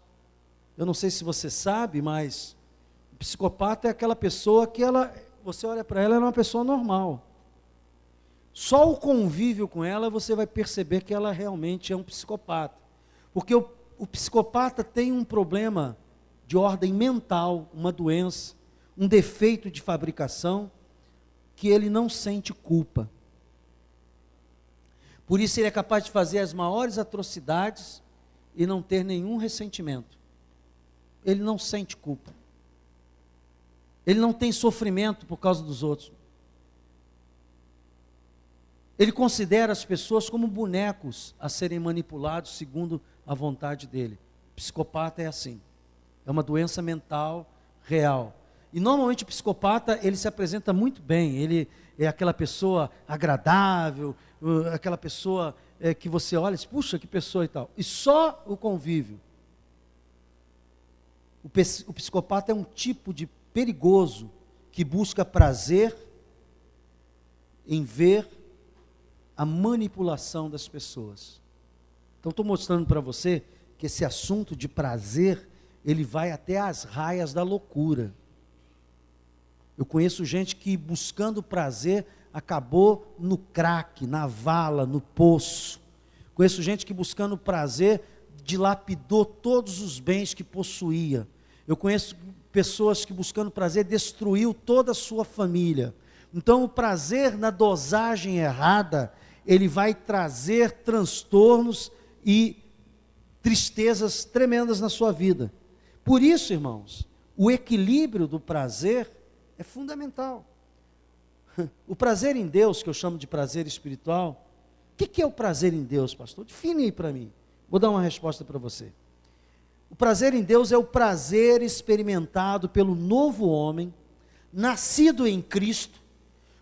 Eu não sei se você sabe, mas o psicopata é aquela pessoa que você olha para ela, ela é uma pessoa normal. Só o convívio com ela, você vai perceber que ela realmente é um psicopata. Porque o psicopata tem um problema de ordem mental, uma doença, um defeito de fabricação, que ele não sente culpa. Por isso ele é capaz de fazer as maiores atrocidades e não ter nenhum ressentimento. Ele não sente culpa. Ele não tem sofrimento por causa dos outros. Ele considera as pessoas como bonecos a serem manipulados segundo a vontade dele. O psicopata é assim. É uma doença mental real. E normalmente o psicopata, ele se apresenta muito bem. Ele é aquela pessoa agradável, aquela pessoa que você olha e diz, puxa, que pessoa e tal. E só o convívio. O psicopata é um tipo de perigoso que busca prazer em ver a manipulação das pessoas. Então estou mostrando para você que esse assunto de prazer, ele vai até as raias da loucura. Eu conheço gente que buscando prazer acabou no crack, na vala, no poço. Conheço gente que buscando prazer dilapidou todos os bens que possuía. Eu conheço pessoas que buscando prazer destruiu toda a sua família. Então o prazer na dosagem errada, ele vai trazer transtornos e tristezas tremendas na sua vida. Por isso, irmãos, o equilíbrio do prazer é fundamental. O prazer em Deus, que eu chamo de prazer espiritual, o que é o prazer em Deus, pastor? Define aí para mim. Vou dar uma resposta para você. O prazer em Deus é o prazer experimentado pelo novo homem, nascido em Cristo,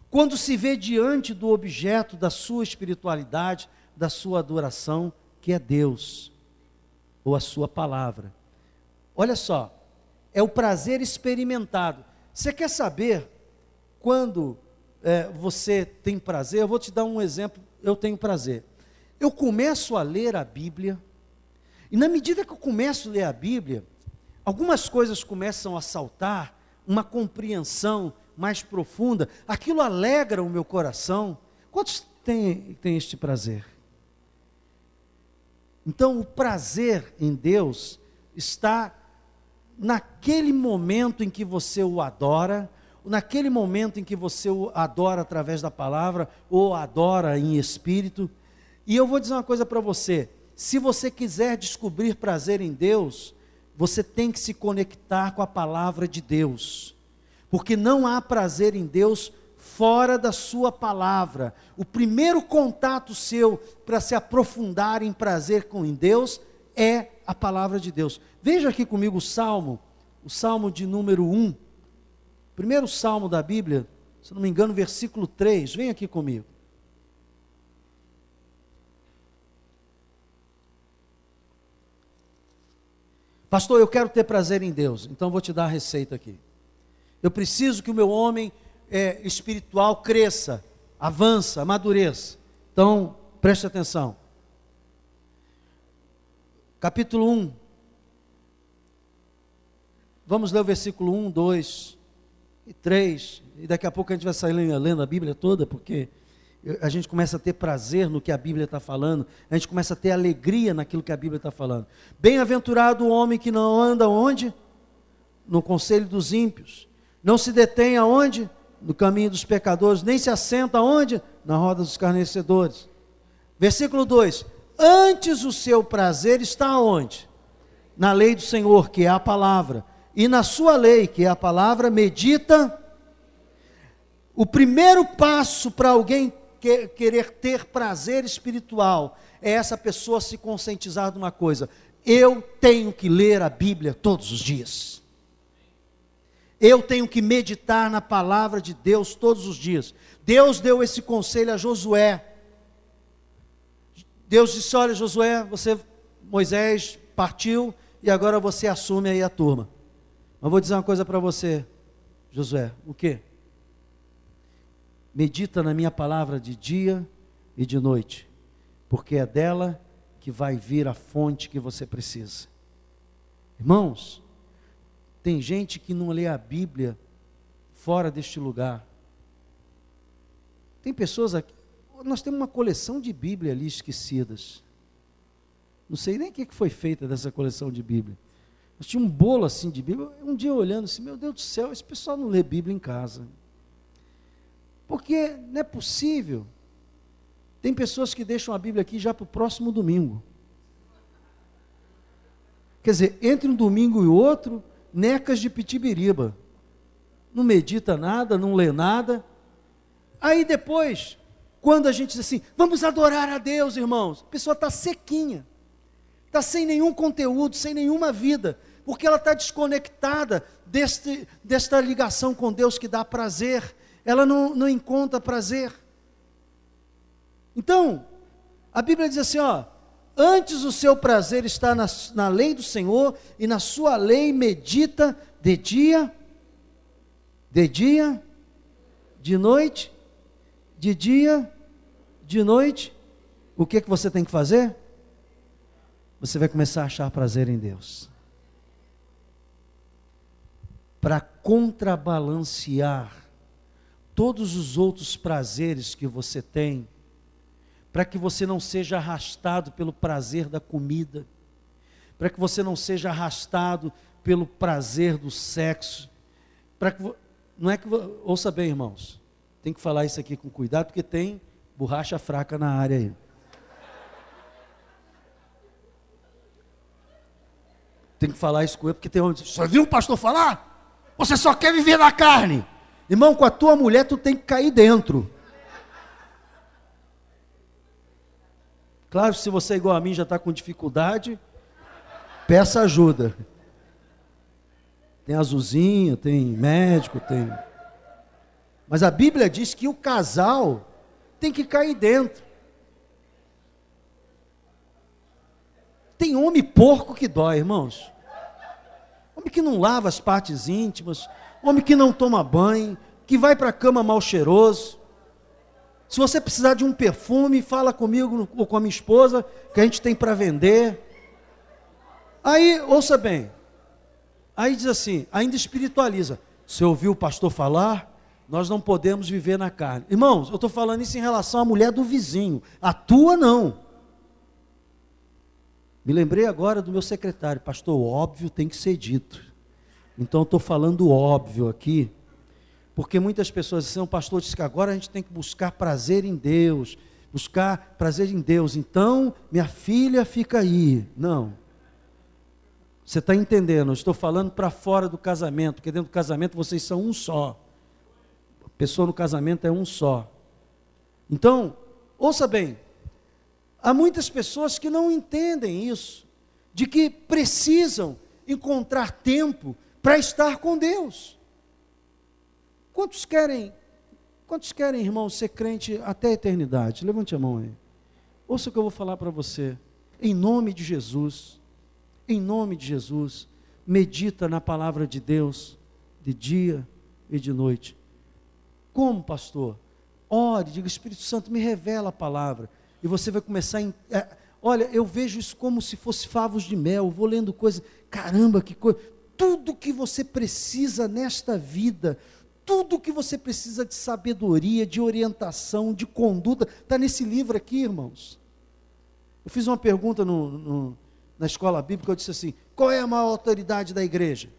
quando se vê diante do objeto da sua espiritualidade, da sua adoração, que é Deus, ou a sua palavra. Olha só, é o prazer experimentado. Você quer saber quando você tem prazer? Eu vou te dar um exemplo, eu tenho prazer. Eu começo a ler a Bíblia, e na medida que eu começo a ler a Bíblia, algumas coisas começam a saltar, uma compreensão mais profunda, aquilo alegra o meu coração. Quantos têm este prazer? Então o prazer em Deus está naquele momento em que você o adora, naquele momento em que você o adora através da palavra, ou adora em espírito. E eu vou dizer uma coisa para você, se você quiser descobrir prazer em Deus, você tem que se conectar com a palavra de Deus, porque não há prazer em Deus fora da sua palavra. O primeiro contato seu para se aprofundar em prazer com Deus é a palavra de Deus. Veja aqui comigo o Salmo de número 1, primeiro Salmo da Bíblia, se não me engano, versículo 3, vem aqui comigo. Pastor, eu quero ter prazer em Deus, então vou te dar a receita aqui. Eu preciso que o meu homem espiritual cresça, avança, amadureça. Então, preste atenção. Capítulo 1. Vamos ler o versículo 1, 2 e 3. E daqui a pouco a gente vai sair lendo a Bíblia toda, porque a gente começa a ter prazer no que a Bíblia está falando, a gente começa a ter alegria naquilo que a Bíblia está falando. Bem-aventurado o homem que não anda onde? No conselho dos ímpios. Não se detém aonde? No caminho dos pecadores. Nem se assenta aonde? Na roda dos escarnecedores. Versículo 2. Antes o seu prazer está aonde? Na lei do Senhor, que é a palavra. E na sua lei, que é a palavra, medita. O primeiro passo para alguém querer ter prazer espiritual é essa pessoa se conscientizar de uma coisa: eu tenho que ler a Bíblia todos os dias, eu tenho que meditar na palavra de Deus todos os dias. Deus deu esse conselho a Josué. Deus disse: olha, Josué, Moisés partiu e agora você assume aí a turma. Mas vou dizer uma coisa para você, Josué, o quê? Medita na minha palavra de dia e de noite, porque é dela que vai vir a fonte que você precisa. Irmãos, tem gente que não lê a Bíblia fora deste lugar. Tem pessoas aqui, nós temos uma coleção de Bíblia ali esquecidas. Não sei nem o que foi feita dessa coleção de Bíblia. Eu tinha um bolo assim de Bíblia, um dia olhando assim, meu Deus do céu, esse pessoal não lê Bíblia em casa. Porque não é possível. Tem pessoas que deixam a Bíblia aqui já para o próximo domingo. Quer dizer, entre um domingo e outro, necas de pitibiriba. Não medita nada, não lê nada. Aí depois, quando a gente diz assim, vamos adorar a Deus, irmãos, a pessoa está sequinha. Está sem nenhum conteúdo, sem nenhuma vida, porque ela está desconectada desta ligação com Deus que dá prazer, ela não encontra prazer. Então, a Bíblia diz assim, ó, antes o seu prazer está na lei do Senhor, e na sua lei medita de dia, de noite, de dia, de noite. O que você tem que fazer? Você vai começar a achar prazer em Deus. Para contrabalancear todos os outros prazeres que você tem, para que você não seja arrastado pelo prazer da comida, para que você não seja arrastado pelo prazer do sexo, não é que, ouça bem, irmãos, tem que falar isso aqui com cuidado, porque tem borracha fraca na área aí. Tem que falar isso com ele, porque tem homem, você viu o pastor falar? Você só quer viver na carne. Irmão, com a tua mulher tu tem que cair dentro. Claro, se você é igual a mim, já está com dificuldade, peça ajuda. Tem azulzinha, tem médico, tem... Mas a Bíblia diz que o casal tem que cair dentro. Tem homem porco que dói, irmãos. Homem que não lava as partes íntimas, homem que não toma banho, que vai para a cama mal cheiroso. Se você precisar de um perfume, fala comigo ou com a minha esposa, que a gente tem para vender. Aí, ouça bem, aí diz assim, ainda espiritualiza. Você ouviu o pastor falar? Nós não podemos viver na carne. Irmãos, eu estou falando isso em relação à mulher do vizinho, a tua não. Me lembrei agora do meu secretário, pastor, o óbvio tem que ser dito. Então eu estou falando óbvio aqui, porque muitas pessoas dizem, o pastor disse que agora a gente tem que buscar prazer em Deus, buscar prazer em Deus, então minha filha fica aí. Não, você está entendendo, eu estou falando para fora do casamento, porque dentro do casamento vocês são um só, a pessoa no casamento é um só. Então, ouça bem, há muitas pessoas que não entendem isso, de que precisam encontrar tempo para estar com Deus. Quantos querem, irmão, ser crente até a eternidade? Levante a mão aí. Ouça o que eu vou falar para você. Em nome de Jesus, medita na palavra de Deus, de dia e de noite. Como, pastor? Ore, diga, Espírito Santo, me revela a palavra. E você vai começar olha, eu vejo isso como se fosse favos de mel, vou lendo coisas, caramba, que coisa, tudo que você precisa nesta vida, tudo que você precisa de sabedoria, de orientação, de conduta, está nesse livro aqui, irmãos. Eu fiz uma pergunta na escola bíblica, eu disse assim, qual é a maior autoridade da igreja?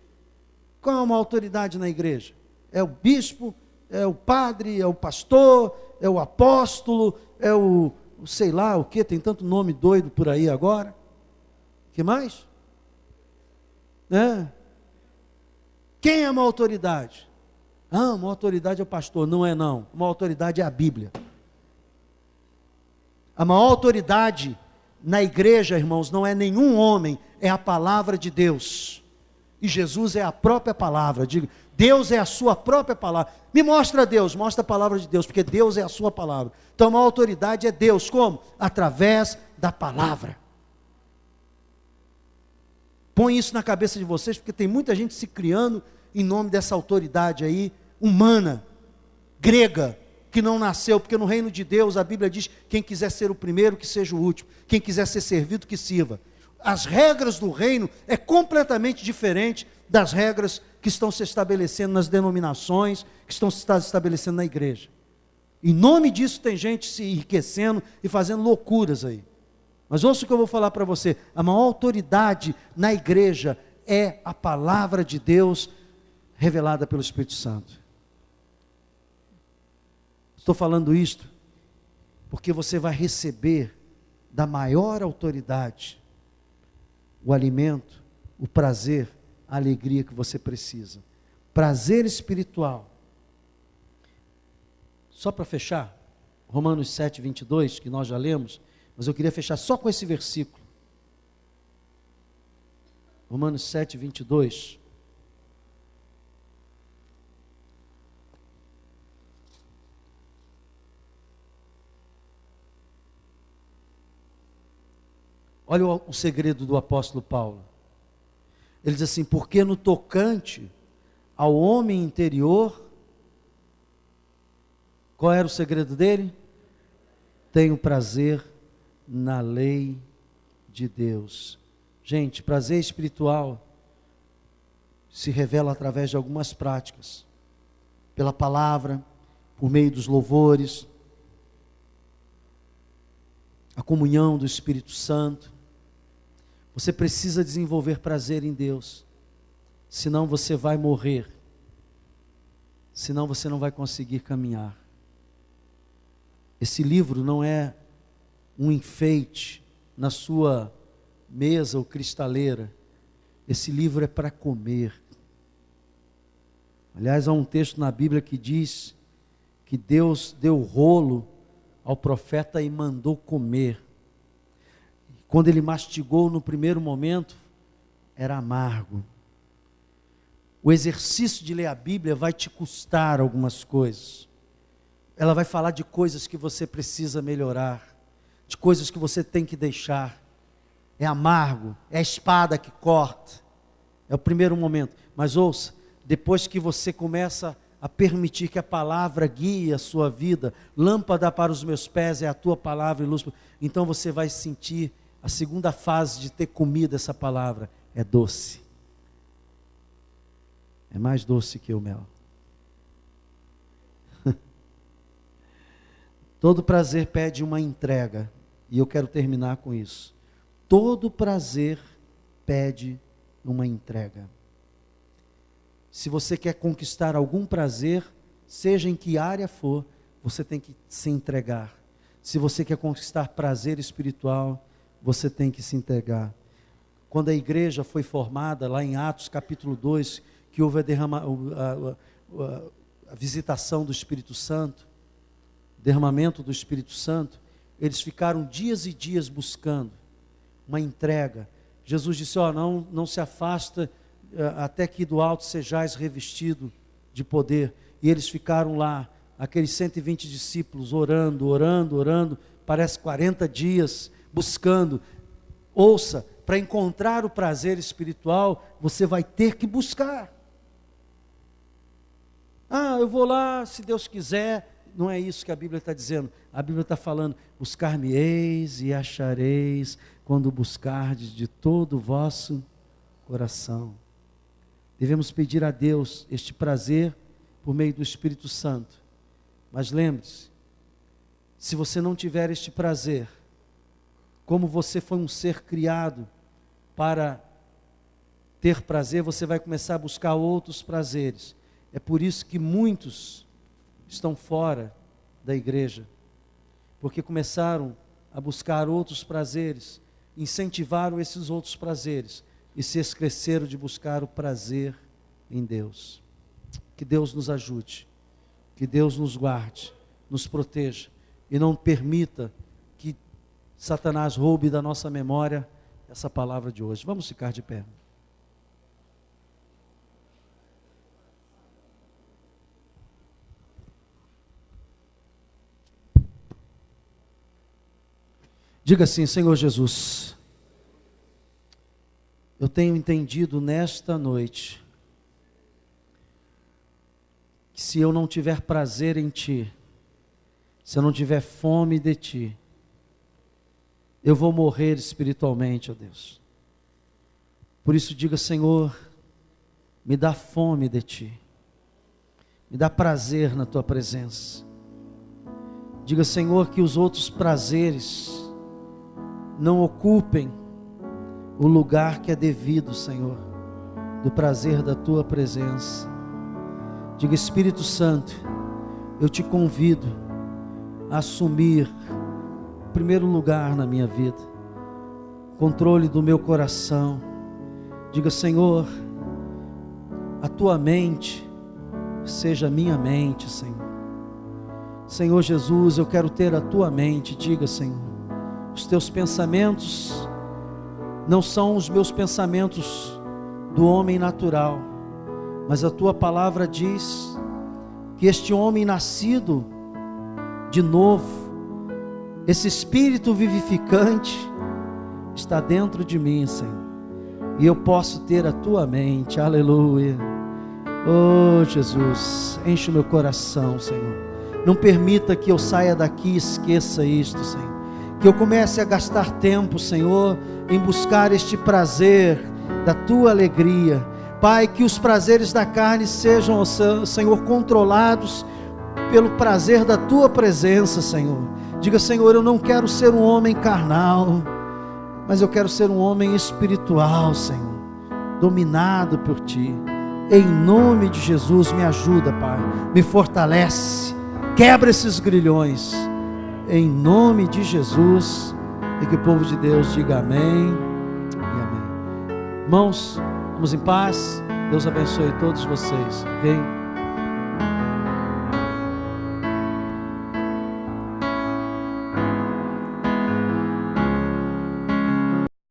Qual é a maior autoridade na igreja? É o bispo, é o padre, é o pastor, é o apóstolo, é o sei lá o que, tem tanto nome doido por aí agora. Que mais? Quem é uma autoridade? Uma autoridade é o pastor. Não é não, uma autoridade é a Bíblia. A maior autoridade na igreja, irmãos, não é nenhum homem, é a palavra de Deus. E Jesus é a própria palavra. Diga, Deus é a sua própria palavra. Me mostra Deus, mostra a palavra de Deus, porque Deus é a sua palavra. Então a autoridade é Deus, como? Através da palavra. Põe isso na cabeça de vocês, porque tem muita gente se criando em nome dessa autoridade aí, humana, grega, que não nasceu, porque no reino de Deus a Bíblia diz, quem quiser ser o primeiro, que seja o último, quem quiser ser servido, que sirva. As regras do reino é completamente diferente das regras que estão se estabelecendo nas denominações, que estão se estabelecendo na igreja. Em nome disso tem gente se enriquecendo e fazendo loucuras aí. Mas ouça o que eu vou falar para você, a maior autoridade na igreja é a palavra de Deus revelada pelo Espírito Santo. Estou falando isto porque você vai receber da maior autoridade o alimento, o prazer, a alegria que você precisa. Prazer espiritual. Só para fechar, Romanos 7, 22, que nós já lemos, mas eu queria fechar só com esse versículo. Romanos 7, 22. Olha o segredo do apóstolo Paulo. Ele diz assim: porque no tocante ao homem interior, qual era o segredo dele? Tenho prazer na lei de Deus. Gente, prazer espiritual se revela através de algumas práticas. Pela palavra, por meio dos louvores, a comunhão do Espírito Santo. Você precisa desenvolver prazer em Deus, senão você vai morrer, senão você não vai conseguir caminhar. Esse livro não é um enfeite na sua mesa ou cristaleira, esse livro é para comer. Aliás, há um texto na Bíblia que diz que Deus deu rolo ao profeta e mandou comer. Quando ele mastigou no primeiro momento, era amargo. O exercício de ler a Bíblia vai te custar algumas coisas. Ela vai falar de coisas que você precisa melhorar, de coisas que você tem que deixar. É amargo, é a espada que corta. É o primeiro momento. Mas ouça, depois que você começa a permitir que a palavra guie a sua vida, lâmpada para os meus pés é a tua palavra e luz, então você vai sentir a segunda fase de ter comido essa palavra, é doce. É mais doce que o mel. Todo prazer pede uma entrega, e eu quero terminar com isso. Todo prazer pede uma entrega. Se você quer conquistar algum prazer, seja em que área for, você tem que se entregar. Se você quer conquistar prazer espiritual, você tem que se entregar. Quando a igreja foi formada, lá em Atos capítulo 2, que houve a visitação do Espírito Santo, derramamento do Espírito Santo, eles ficaram dias e dias buscando uma entrega. Jesus disse: não se afasta até que do alto sejais revestido de poder. E eles ficaram lá, aqueles 120 discípulos, orando, parece 40 dias, buscando. Ouça, para encontrar o prazer espiritual, você vai ter que buscar. Eu vou lá, se Deus quiser. Não é isso que a Bíblia está dizendo. A Bíblia está falando: buscar-me-eis e achareis, quando buscardes de todo o vosso coração. Devemos pedir a Deus este prazer por meio do Espírito Santo. Mas lembre-se, se você não tiver este prazer, como você foi um ser criado para ter prazer, você vai começar a buscar outros prazeres. É por isso que muitos estão fora da igreja, porque começaram a buscar outros prazeres, incentivaram esses outros prazeres e se esqueceram de buscar o prazer em Deus. Que Deus nos ajude, que Deus nos guarde, nos proteja e não permita que Satanás roube da nossa memória essa palavra de hoje. Vamos ficar de pé. Diga assim: Senhor Jesus, eu tenho entendido nesta noite que se eu não tiver prazer em Ti, se eu não tiver fome de Ti, eu vou morrer espiritualmente, ó Deus. Por isso diga: Senhor, me dá fome de Ti, me dá prazer na Tua presença. Diga: Senhor, que os outros prazeres não ocupem o lugar que é devido, Senhor. do prazer da tua presença. Diga: Espírito Santo, eu te convido a assumir o primeiro lugar na minha vida, controle do meu coração. Diga: Senhor, a tua mente seja a minha mente, Senhor. Senhor Jesus, eu quero ter a tua mente. Diga: Senhor, os teus pensamentos não são os meus pensamentos do homem natural, mas a tua palavra diz que este homem nascido de novo, esse Espírito vivificante está dentro de mim, Senhor, e eu posso ter a tua mente. Aleluia. Oh Jesus, enche o meu coração, Senhor. Não permita que eu saia daqui e esqueça isto, Senhor. Que eu comece a gastar tempo, Senhor, em buscar este prazer da tua alegria. Pai, que os prazeres da carne sejam, Senhor, controlados pelo prazer da tua presença, Senhor. Diga: Senhor, eu não quero ser um homem carnal, mas eu quero ser um homem espiritual, Senhor, dominado por ti. Em nome de Jesus, me ajuda, Pai, me fortalece, quebra esses grilhões, em nome de Jesus. E que o povo de Deus diga amém e amém. Irmãos, vamos em paz. Deus abençoe todos vocês. Vem.